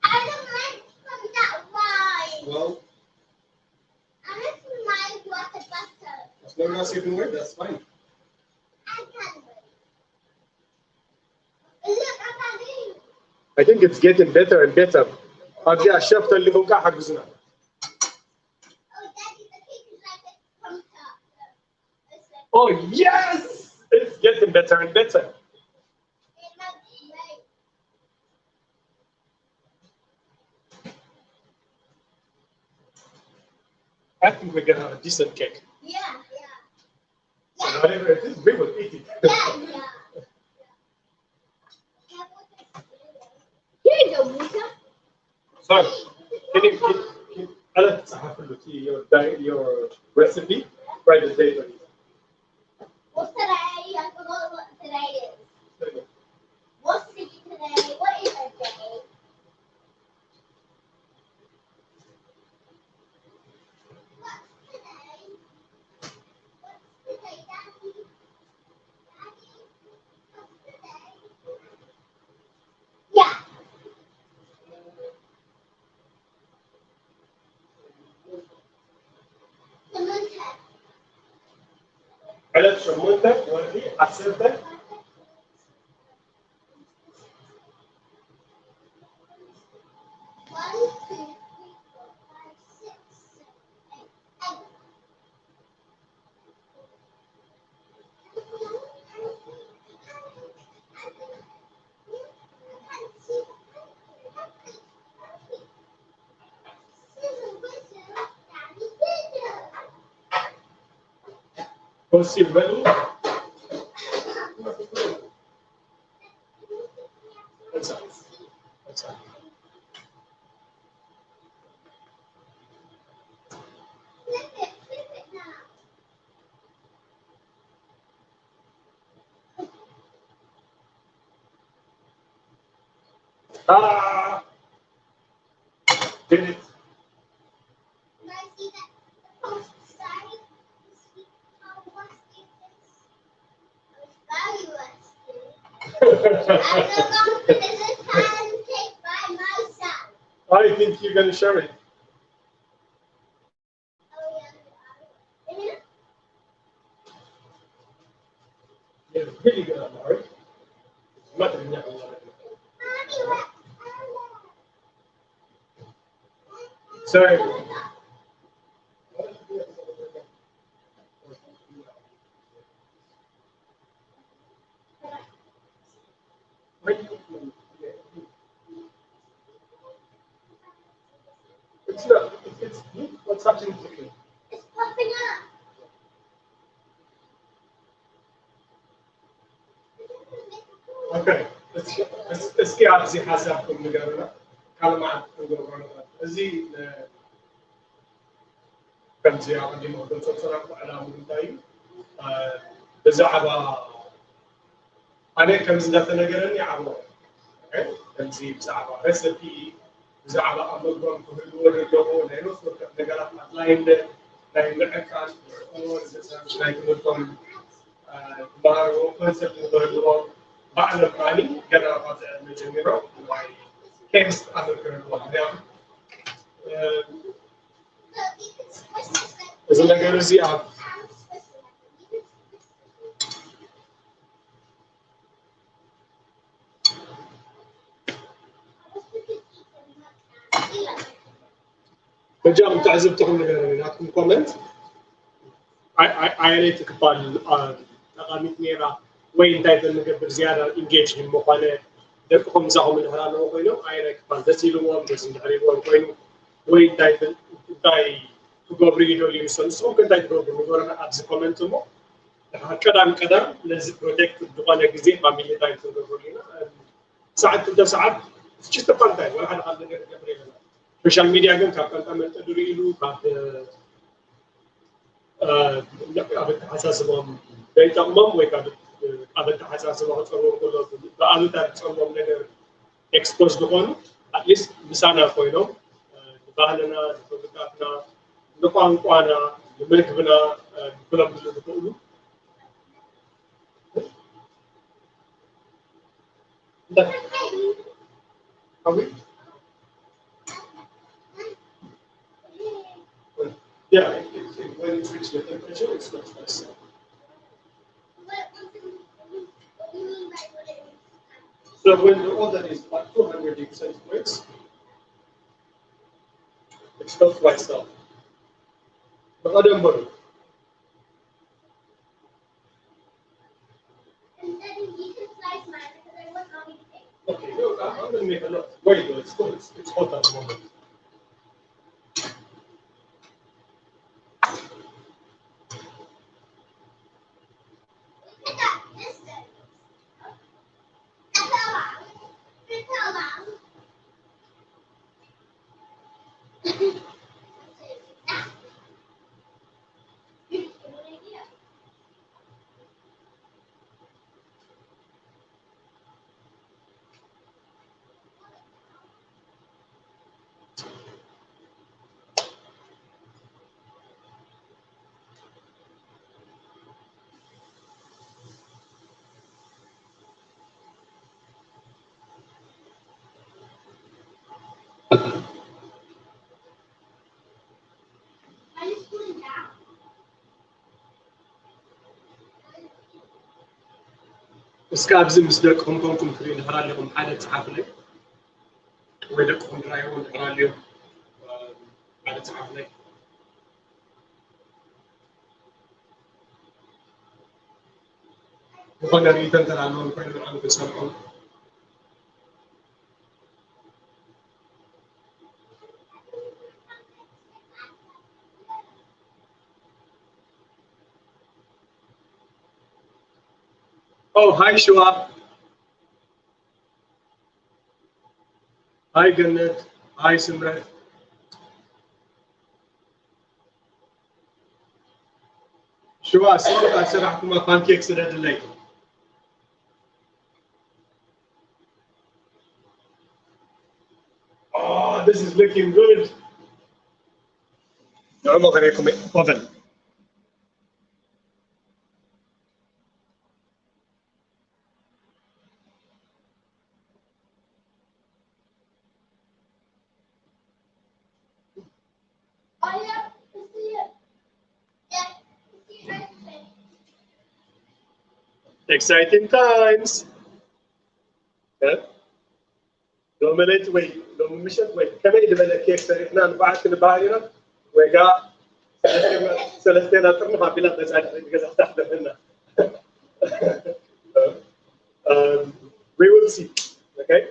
I don't like from that wine. Well, I like my water bottle. as long as you can wait, that's fine. I can wait. Look, I can do. I think it's getting better and better. هذه الشفط اللي هم قاعد حجزنا. Oh, Daddy, the cake is like it from top. It's like Oh yes, it's getting better and better. it might be right. I think we're gonna have a decent cake. Yeah. So whatever it is, we will eat it. Yeah. Here you go, Musa. So, can Ella your recipe? Write the date on it. What's today? I forgot what today is. What's today? What is a day? What's today? What's today, Daddy? Daddy, what's today? Yeah. The moon test. Ella شمونتك ودي عسلتك. One, two, three, four, five, six, seven, eight. What's your riddle? What's that? What's that? Flip it now. Ah! Did it? Can I see that the post side? How rusty it is? It's very rusty. I'm not going to finish this pancake by myself. I think you're gonna share it. Oh, yeah. You're really good at that, right? Mother, yeah. Mommy, what? Sorry. It's not. It's what's happening to you? It's popping up. Okay. Let's get out of the حسابكم نقرأنا. كلمات نقرأنا. زي كم زي عندي موضوع صراحة على مونتاي. بزعبة. أنا كم زلت نقرأني عبوا. كم زي بزعبة ريسبي. بزعبة أمرهم كهدوء الجو لأنه صرت نقرأ لاين أكان أول زي لاين كلهم بارو كونسبت كهدوء بعد الثاني كنا قاطع مجميرو واي كيمس أمر كهدوء اليوم إذا نقرأ زي عب بجام تعزبتهم نقرأ لكم كومنت I rate كبال أقامت ميرا وين دايما نقبل زيادة engage هم مقالة دكهم زعم من هرانه وقينه I rate كبال دسيلوهم دسيلوهم قينه وين دايما داي تقبل يدولي مسلسل ممكن داي تقبل مقولنا أبز كومنتمو كلام لازم protect دقنا جزء فاميلي داي تقبلينا ساعات تبدا ساعات just the fun time ولا حد قال لي سوشيال ميديا كان كان من تدري له كان قابل حساسهم بيتمم وكابل قابل حساسهم تصوروا كله بقالوا تصوروا نقدر expose بكون at least مسانا كوينو ባህልና ንፍቅራትና ንቋንቋና ንምርክብና ብሎም ዝኽእሉ Yeah, when it reaches the temperature, it's much less. So when the oven is about 200 degrees centigrade, it's not quite soft. But other model. And then you can slice mine because I want mommy to take. Okay, no, I'm going to make a lot. Wait, no, it's hot at the moment. Look at that distance. That's how long. That's how long. I just put it down. እስካብዚ ምስ ደቅኹም ከምኩም ትሪኡ ንሕር ኣለኹም ሓደ ፀሓፍ ላይ ወይ ደቅኹም ድራይዎ ንሕር ኣለዮም ሓደ ፀሓፍ ላይ ዝኾነ ሪኢተን ተላለዎም ኮይኑ ንዓም ክሰርሖም Oh, hi Shua. Hi Gannet. Hi Simran. Shua, so I said I'm going to pancakes at the lake. Oh, this is looking good. I'm not going to come in oven. Oh, yeah. See it. Yeah. See it. Exciting times. دومينيت وي دوميشت وي كما إذا بدنا كيك سريحنا نبعث نبايرة ويقع سلسلة أطرنها بلا تساعد because أفتح لنا. We will see. Okay.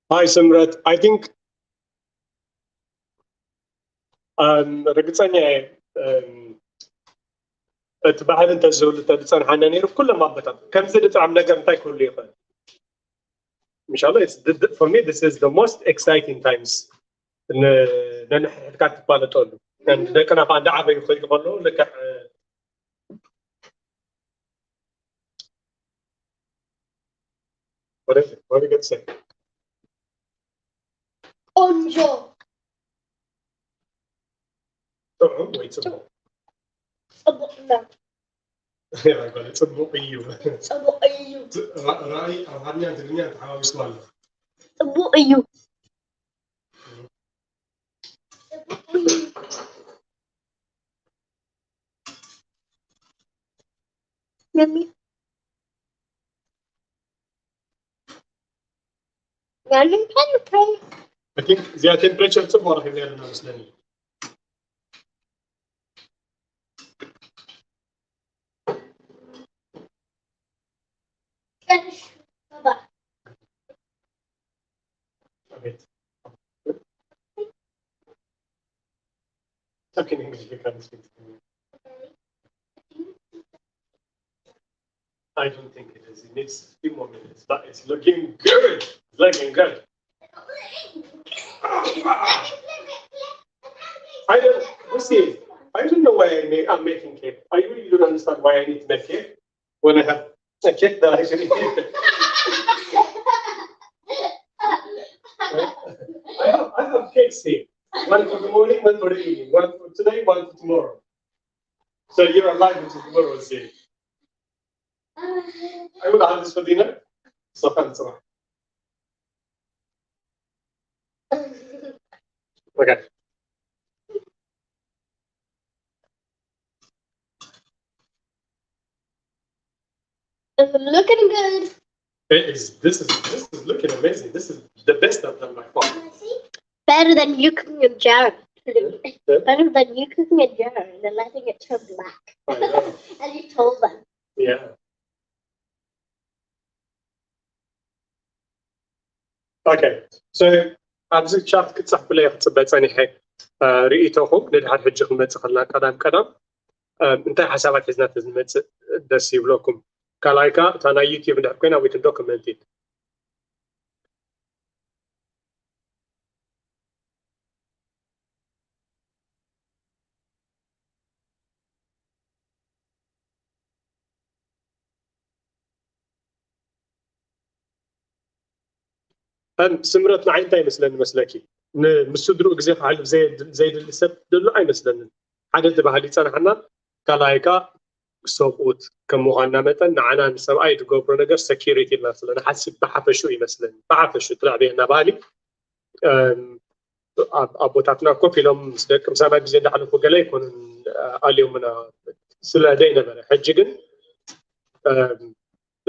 Hi Simrat, I think رجعتني تبعد أنت زول تدرسان حنانير كل ما بتم كم زدت عم نقدر نتاي كل يوم إن شاء الله for me this is the most exciting times إن حكيت بالتون and ده كان عند عبي يخلي قبله لك what is it? What are you going to say? Onjo. Oh, wait, it's a book. Yeah, I got it. It's a book you. رأي أرهانيا ترميا تعاوي سؤال. Yummy. Now you can play. I think the temperature tomorrow here in Amsterdam. Okay. Talk in English, we can't speak to me. I don't think it is. It needs a few more minutes, but it's looking good. It's looking good. I don't know why I'm making cake. I really don't understand why I need to make cake when I have a cake that I should eat. I have cakes here. One for the morning, one for the evening. One for today, one for tomorrow. So you're alive until tomorrow's day. I will have this for dinner. So thanks. Okay. It's looking good. This is looking amazing. This is the best I've done by far. Better than you cooking a jar. Better than you cooking a jar and then letting it turn black. I know. As you told them. Yeah. Okay. So ኣብዚ ቻርት ክትፅሕፍ ለይ ክትፅበ ፀኒሐ ርኢቶኹም ንድሓር ሕጂ ክመፅእ ከለና ቀዳም እንታይ ሓሳባት ሒዝና ተዝመፅእ ደስ ይብለኩም ካልኣይ ከዓ እታ ናይ ዩቲዩብ እንድሕር ኮይና ዊትን ዶክመንት ኢት ስምረት ንዓይ እንታይ ይመስለኒ መስለኪ ምስ ስድርኡ ግዜ ክሓልፍ ዘይድሊ ሰብ ደሎ ኣይመስለንን ሓደ ትባህሊ ይፀናሕና ካልኣይ ከዓ ሰብኡት ከም ምዃንና መጠን ንዓና ንሰብኣይ ዝገብሮ ነገር ሰኪሪቲ ኢልና ስለና ሓሲብ ብሓፈሹ ይመስለኒ ብሓፈሹ ትላዕብየና ባህሊ ኣቦታትና ኮፍ ኢሎም ምስ ደቂ ምሳና ግዜ እንዳሓለፉ ገለ ይኮኑን ኣልዮምና ስለ ዘይነበረ ሕጂ ግን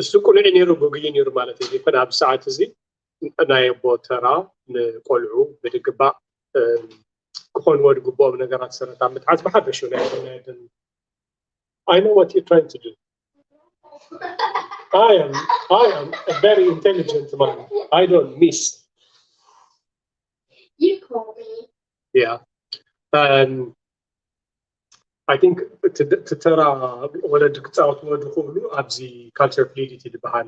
እሱ ቁኑዕ ነይሩ ጉጉይ ነይሩ ማለት እዩ ይኮን ኣብ ሰዓት እዚ ናይ ኣቦ ተራ ንቆልዑ ብድግባእ ክኾንዎ ዝግብኦም ነገራት ሰረታ ምትሓዝ ብሓፈሹ ናይ I know what you're trying to do. I am a very intelligent man. I don't miss. You call me. Yeah. I think to tera ولد كتاوت ود خلو أبزي culture fluidity دبحال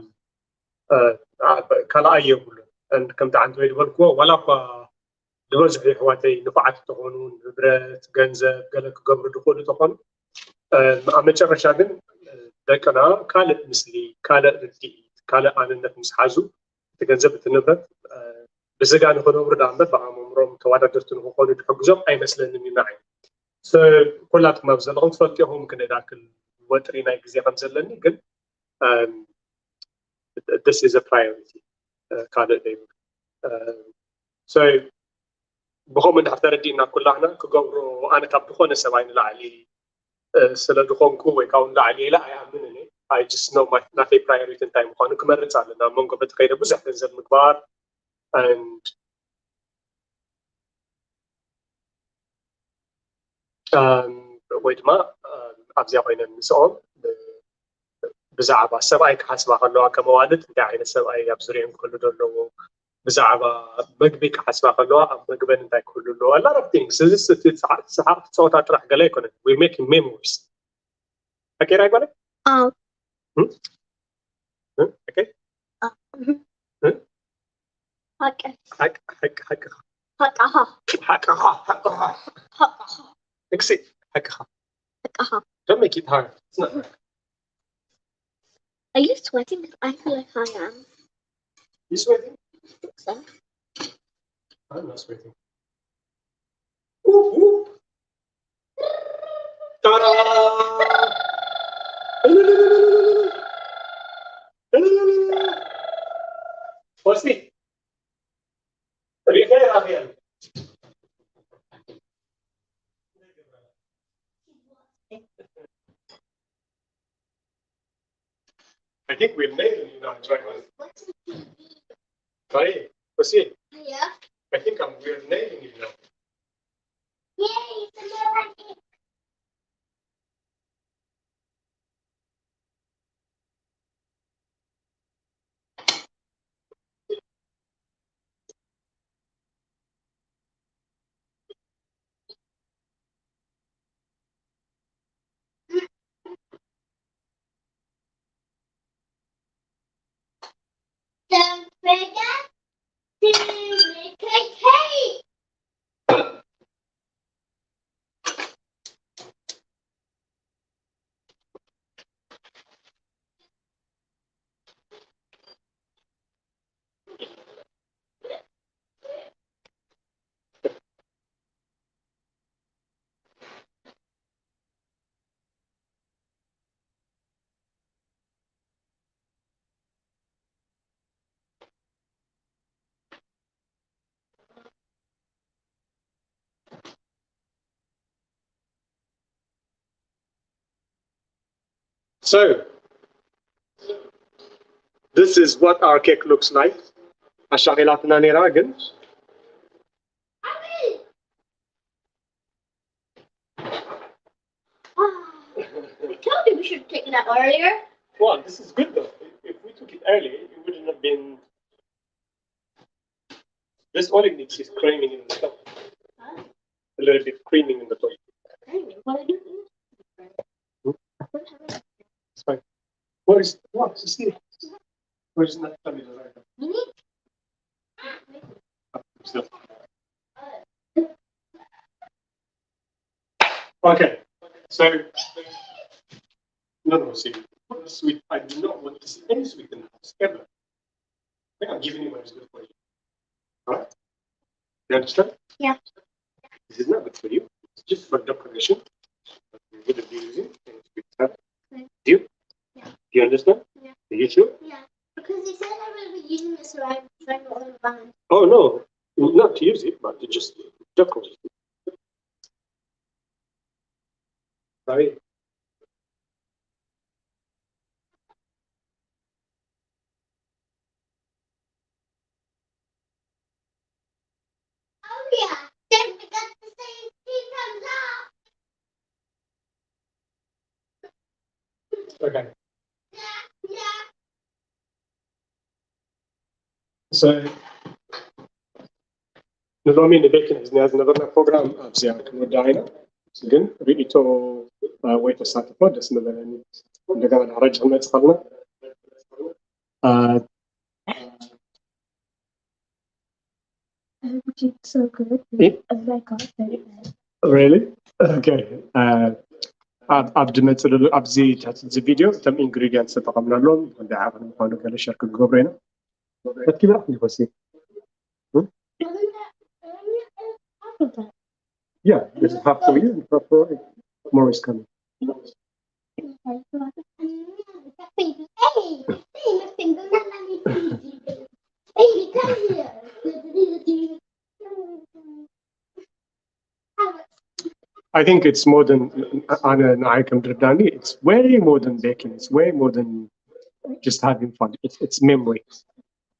كلا أيه كله أن كم تعند ويد والكوا ولا قا دوزح حواتي نفعت تقولون برات جنزة قالك قبر دخول تقول መጨረሻ ግን ደቅና ካልእ ምስሊ ካልእ ርድኢት ካልእ ኣንነት ምስ ሓዙ እቲ ገንዘብ እቲ ንብረት ብዝጋ ንክነብሩ ዳ እምበር ብኣእምሮም ተወዳደርቲ ንክኾኑ ዝሕግዞም ኣይመስለንን እዩ ንዓይ ኩላትኩም ኣብ ዘለኹም ትፈልጢኹም ክንዳክል ወጥሪ ናይ ግዜ ከም ዘለኒ ግን this is a priority ካልእ ደይብሉ ብኸምኡ እንድሕር ተረዲእና ኩላህና ክገብሮ ኣነ ካብ ዝኾነ ሰብኣይ ንላዕሊ ስለ ድኾንኩ ወይ ካብኡ ንላዕሊ ኢለ ኣይኣምን እኔ I just know ናተይ ፕራዮሪቲ እንታይ ምዃኑ ክመርፅ ኣለና ኣብ መንጎ በቲ ከይደ ብዙሕ ገንዘብ ምግባር and ወይ ድማ ኣብዚኣ ኮይነን ምስኦም ብዛዕባ ሰብኣይ ክሓስባ ከለዋ ከመዋልድ እንታይ ዓይነት ሰብኣይ ኣብ ዙርየን ክህሉ ዘለዎ ብዛዕባ መግቢ ክሓስባ ከለዋ ኣብ መግበን እንታይ ክህሉ ኣለዎ a lot of things እዚ ሰሓቅ ፀወታ ጥራሕ ገለ ኣይኮነን we making memories ኣኬራ ኣይኮነን okay Don't make it hard. It's not hard. Are you sweating? I feel like I am. You sweating? I think so. I'm not sweating. Whoop, whoop. Ta-da! What's it? I think we've made it now. Try it. What's it? Yeah. I think we're nailing it now. Yay, it's another cake. Don't forget to make a cake. So, this is what our cake looks like. أشغلاتنا نراجل. I told you we should have taken that earlier. Well, this is good though. If we took it early, it wouldn't have been. This all it needs is creaming in the top. Huh? A little bit creaming in the top. What do you do? It's fine. What is it? Where is that? Okay, so no, see, what is sweet? I do not want to see any sweet in the house ever. I think I'm giving you what is good for you. All right? You understand? Yeah. This is not good for you. It's just for decoration. But you wouldn't be using any sweet stuff. Okay. Do you? Yeah. Do you understand? Yeah. Are you sure? Yeah, because he said I would be using this so I'm trying to hold on. Oh no, not to use it, but to just decorate it. Right? Oh yeah, don't forget to say 3 thumbs up. Okay. Yeah. So, نظامي نبيك نزني نظرنا program أبزيك وداينا ግን ሪኢቶ ወይ ተሳትፎ ደስ ንበለኒ እንደገና ናረጅ መፅኸልና It's so good. Oh my god, very bad. really okay ኣብ ድመፅሉ ኣብዚ ትሕቲ ቪድዮ እቶም ኢንግሪዲየንትስ ተጠቐምናሎም ክንደይ ዓቕሚ ምዃኑ ገለ ሸር ክገብሮ ኢና ተኪብራ ክንወሲ Yeah, this is half for you and half for more is coming. Hey, come here. I think it's more than Anna and I can Dani. It's way more than baking. It's way more than just having fun. It's memory.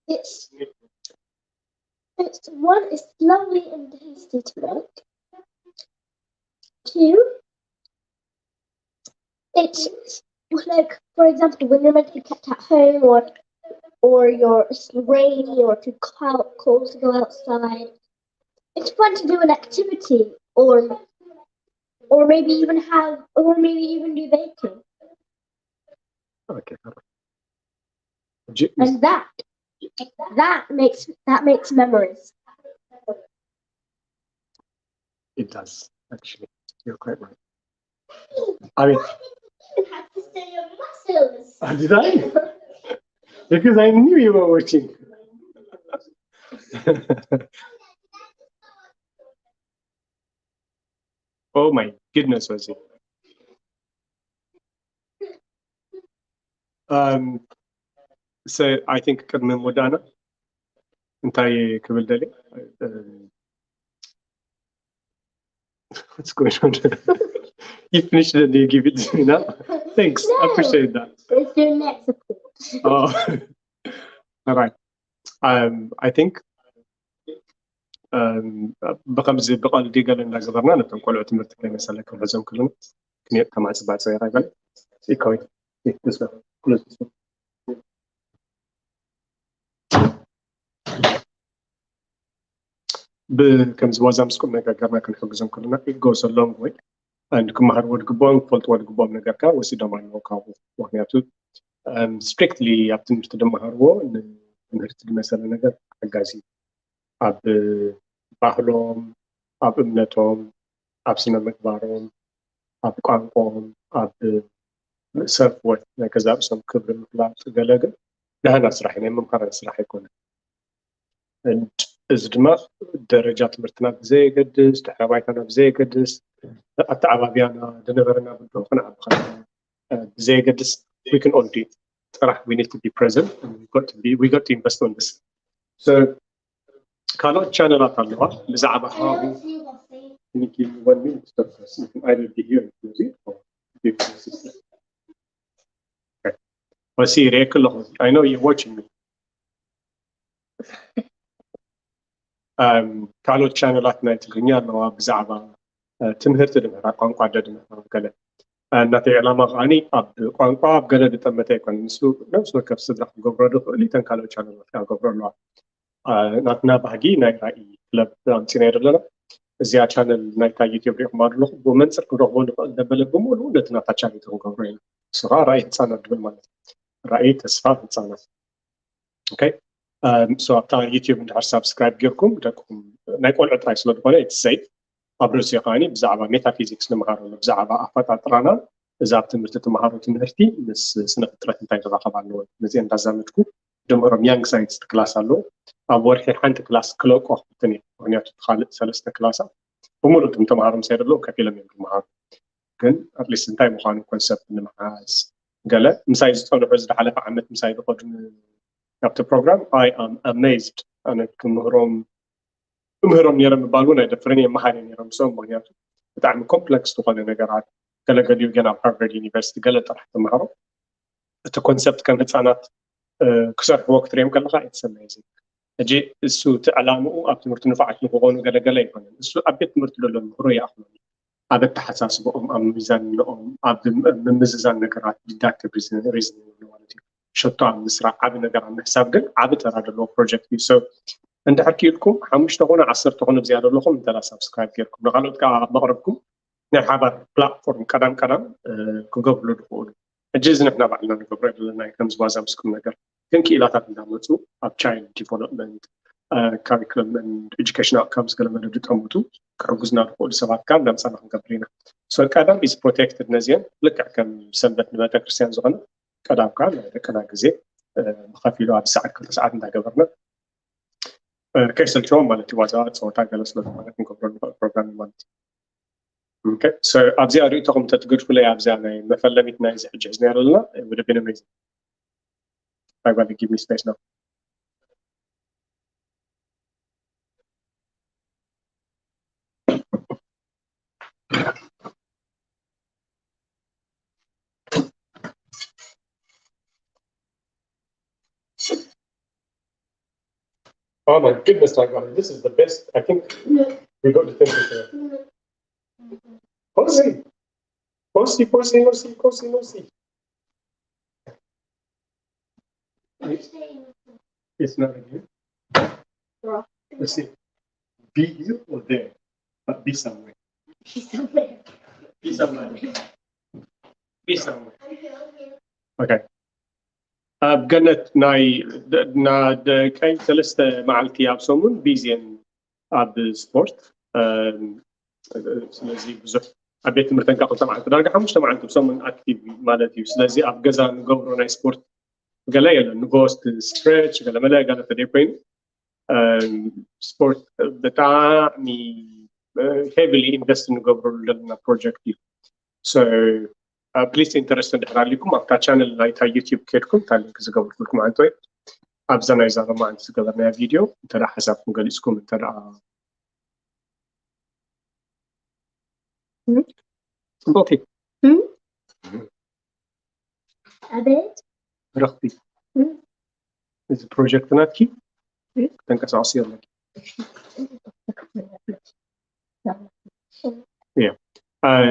It's one, it's lovely and tasty to make. 2, it's like, for example, when you're meant to be kept at home or it's rainy or too cold to go outside. It's fun to do an activity or maybe even do baking. Okay. And that makes memories. It does, actually. You're quite right. I mean, You have to stay your muscles. did I? Because I knew you were watching. Oh my goodness, was it? So I think ቅድሚ ሞዳና እንታይ ክብል ደልየ what's going on? You finished it and you give it to me now? Thanks, No. I appreciate that. It's your neck support. Oh, all right. I think بخمس بقال دي قال إن جبرنا نتم كل عتمر تكلم مثلا كل هزم كلنا كنيت كمان سبعة سيارة قال إيكوي تسمع كل تسمع بكم زوازم مسكون نجارنا كن حق زم كلنا it goes a long way and كم هرود قبام فلت ود قبام نجارك وسيدا ما نوكاو وهنياتو strictly أبتم تدم هرو إن نهرت مثلا نجار حجازي أب ባህሎም ኣብ እምነቶም ኣብ ስነ ምግባሮም ኣብ ቋንቋኦም ኣብ ሰብ ወት ናይ ገዛ ርእሶም ክብሪ ምፍላጥ ገለግል ደህና ስራሕ ናይ ምምሃር ስራሕ ኣይኮነን እዚ ድማ ደረጃ ትምህርትና ብዘየገድስ ድሕረ ባይታና ብዘየገድስ ኣተዓባብያና ዝነበረና ብድሆ ክንዓቢ ከለና ብዘየገድስ we can all do it ጥራሕ we need to be present and we got to invest on this so كانوا channelات على بزعبة هذه يمكن 1 minute بس يمكن either be here music or be consistent. Okay. وسير هيك كله I know you're watching me. كانوا channelات نايتغنيا لو بزعبة تمهرت دمهر قانقا ددنا قال ناتي علامة غاني أب قانقا بقلد تمتى يكون نفس كف صدق قبرده اللي تنكالوا channelات قبرده ناتنا بهجي ناي كلب أنتينا رجلا زي channel نايتا يوتيوب ريحم مارلو بومنسر كروهون دبل بمول نتنا تشاني تون قبرين صغار رأي إنسان دبل مال رأي تسفى إنسان okay so أبتا يوتيوب ندهر سبسكرايب جيركم بدكم نايقول عطاي سلود قولي it's safe أبرز يقاني بزعبا ميتافيزيكس نمهارو بزعبا أفات عطرانا إذا بتمرت تمهارو تمهرتي بس سنة فترة انتاي تضاقب عنه مزين دازامتكو دمرم يانج ساينس كلاس አለው ኣብ ወርሒ ሓንቲ ክላስ ክለቆ ክትኒ ምክንያቱ ካልእ ሰለስተ ክላሳት ብሙሉእ ተምሃሮም ሳይደለው ከፊሎም እዮም ዝመሃሩ ግን ኣትሊስት እንታይ ምዃኑ ኮንሰፕት ንምሓዝ ገለ ምሳይ ዝፀንሑ ዝሓለፈ ዓመት ምሳይ ዝኸዱ ኣብቲ ፕሮግራም ኣይ ኣም ኣሜዝድ ኣነ ክምህሮም ነይሮም ይባሉ ናይ ደፍረን የመሃር ነይሮም ሰው ምክንያቱ ብጣዕሚ ኮምፕሌክስ ዝኾነ ነገራት ገለገሊኡ ገና ኣብ ሃርቨርድ ዩኒቨርሲቲ ገለ ጥራሕ ተምሃሮ እቲ ኮንሰፕት ከም ህፃናት كسر وقت ريم كلها it's amazing أجي السوء تعلمه أبتمر تنفعك نقول قال يكون السوء أبيت مرتلو رؤيا أخلاقي أبيت تحساس بأم أم ميزان لأم أب من ميزان نقرات deductive reasoning شطة عن مسرع أبي نقرأ عن حساب قل أبي ترى له project so عند حكي لكم حمش تقولنا عصر تقولنا بزيادة لكم ترى subscribe كيركم نقولوا كمغربكم نحبر platform كلام كقبلوا دخول الجزء نحن بعدنا نقبل لنا كم زوازم سكون نقر كن كيلاتات ندامتو up child development curriculum and education outcomes كلام ندو تموتو كرجزنا نقول سبعة كام دام سنة نقبلنا so كذا is protected نزين لك كم سنبت نبات كريستيان زغنا كذا كان كذا جزء مخافيلو عب ساعات كل ساعات نقبلنا كيس اليوم مالتي وزارة صوتها جلس لنا مالتي نقبل البرنامج مالتي Okay, so أبزي أريدكم تتقول في لي أبزي أنا مثلا متنايز حجزنا لنا would have been amazing. I'm going to give me space now. Oh my goodness, my God, this is the best. I think we got the temperature. Posey. It's not here. Let's see. Be here or there, but be somewhere. Be somewhere. Okay. بجنت ناي كاين ثلاثة معلتي أب سومن بيزين أب سبورت سلازي بزح أبيت مرتين كأقل طبعا تدرج حمش طبعا تبصمن أكتيف مالتي سلازي أب جزا نجبر ناي سبورت قليل نجوست ستريتش قال ملا قال تدريبين سبورت بتاعني heavily invest نجبر لنا project so please interested عليكم أبتا channel لايتا يوتيوب كيركم تعلم كذا قبل لكم عنتوي أبزنا إذا ما عندك قدرنا فيديو ترى حسابكم قاليسكم ترى اوكي أبد رختي إذا project ناتكي تنكس عصير لك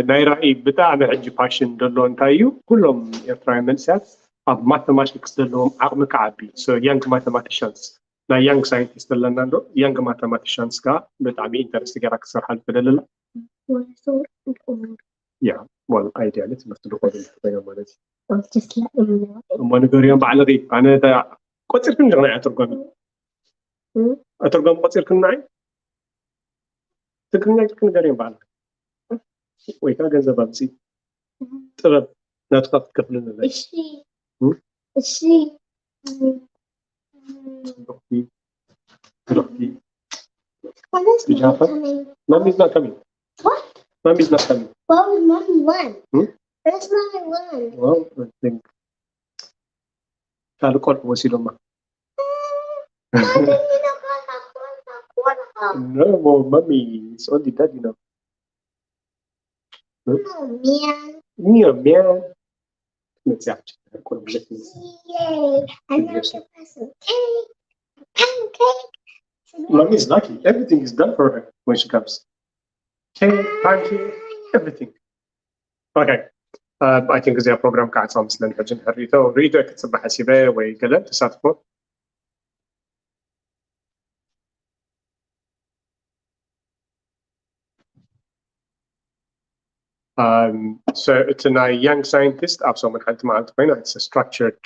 ናይ ራእይ ብጣዕሚ ሕጂ ፓሽን ዘለዎ እንታይ እዩ ኩሎም ኤርትራውያን መንእሰያት ኣብ ማተማቲክስ ዘለዎም ዓቕሚ ከዓቢ ያንግ ማተማቲሽንስ ናይ ያንግ ሳይንቲስት ኣለና ዶ ያንግ ማተማቲሽንስ ከዓ ብጣዕሚ ኢንተረስት ጌራ ክሰርሓሉ ትደሊ ኣላ ያ ዋን ኣይድያ ትምህርቲ ዝኮኑ ኮይኖም ማለት እዩ እሞ ንገሪኦም ባዕለ ኣነ ቆፂርክን ጀግና እያ ትርጓሚ أترجم قصير كنا عين تكلنا كنا قارين بعض ويكا جنزة بامسي طلب لا تخاف تكفلنا ذا الشيء روحي Mommy's not coming. What? Mommy's not coming. What was mommy one? That's mommy one. Well, I think تعالوا قول وسيلة No, well, mommy, it's only daddy now. Oh, man. Yeah, man. Let's see. Yay. I love to put some cake. Pancake. Mommy's lucky. Everything is done for her when she comes. Cake, pancake, everything. Okay. I think it's a program قاعد صار مثل الحجم ريتو كتسبح حسيبه ويقلب تساتفه. So it's a young scientist أبصر من حالة معلومات بينه it's a structured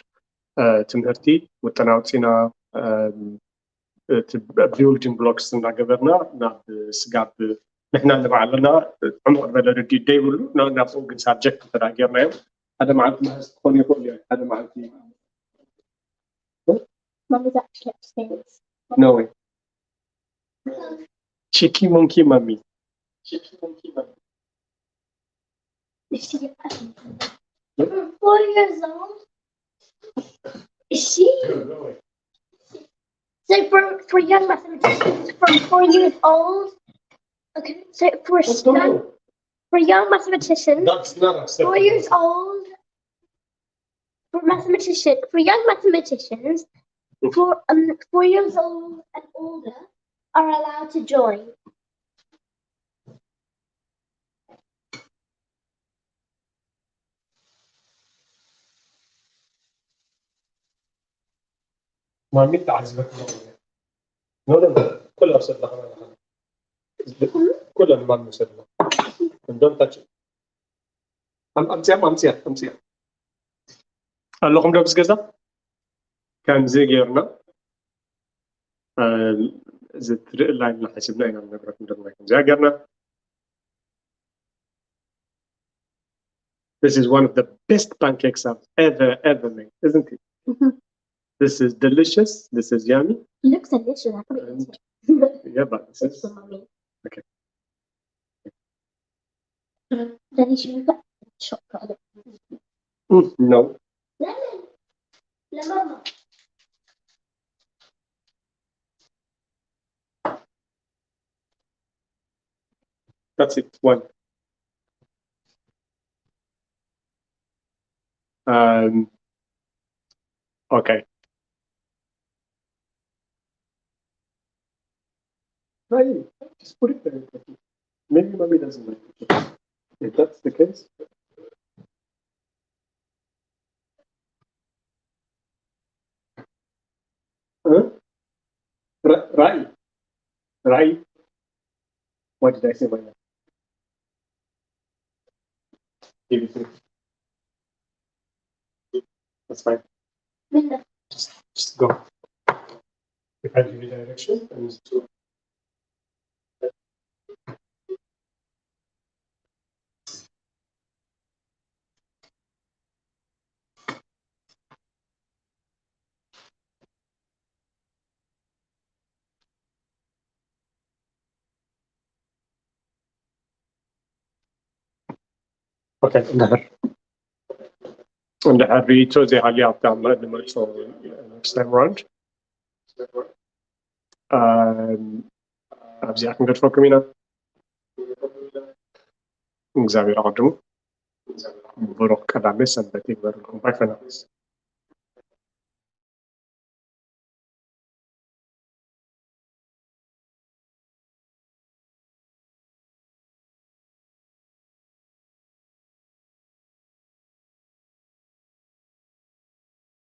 تمهرتي وتناوتينا building blocks نعجبرنا نعب سجاب نحن نبعلنا عمر بدل ردي ديبلو نعرفون subject تراجعنا يوم هذا معلومات ما هستخدم يقول هذا معلومات Mom is actually upstairs. No way. Cheeky monkey mommy. Cheeky monkey mommy. Is she 4 years old? Is she? No way. So for young mathematicians from 4 years old, okay. So for young mathematicians, That's not acceptable. 4 years old, for young mathematicians, 4 years old and older are allowed to join. ما مين تعذبك no كلها بسد لها كلها ما بسد لها don't touch it أمسيها اللهم لابس جزا كان زي غيرنا زت لاين اللي حسبنا يعني نقرأ من دون زي غيرنا. This is one of the best pancakes I've ever made, isn't it? This is delicious. This is yummy. It looks delicious. I put it in. Yeah, but this It's is for mommy. okay. Then you should have chocolate. No. Lemon. Lemon. That's it. One. Okay. Right. Just put it there. Maybe mommy doesn't like it. If that's the case. Huh? Right. What did I say by that? Give it to me. That's fine. Linda. Just go. If I give you direction, and it's two. Okay, النهر ريتو زي حالي عطام next time round. أبزي أكون قد فوق مينا. እግዚአብሔር አቅድሙ ብሩክ ቀዳሜ ሰንበቴ ይበርልኩም ባይ ፈናስ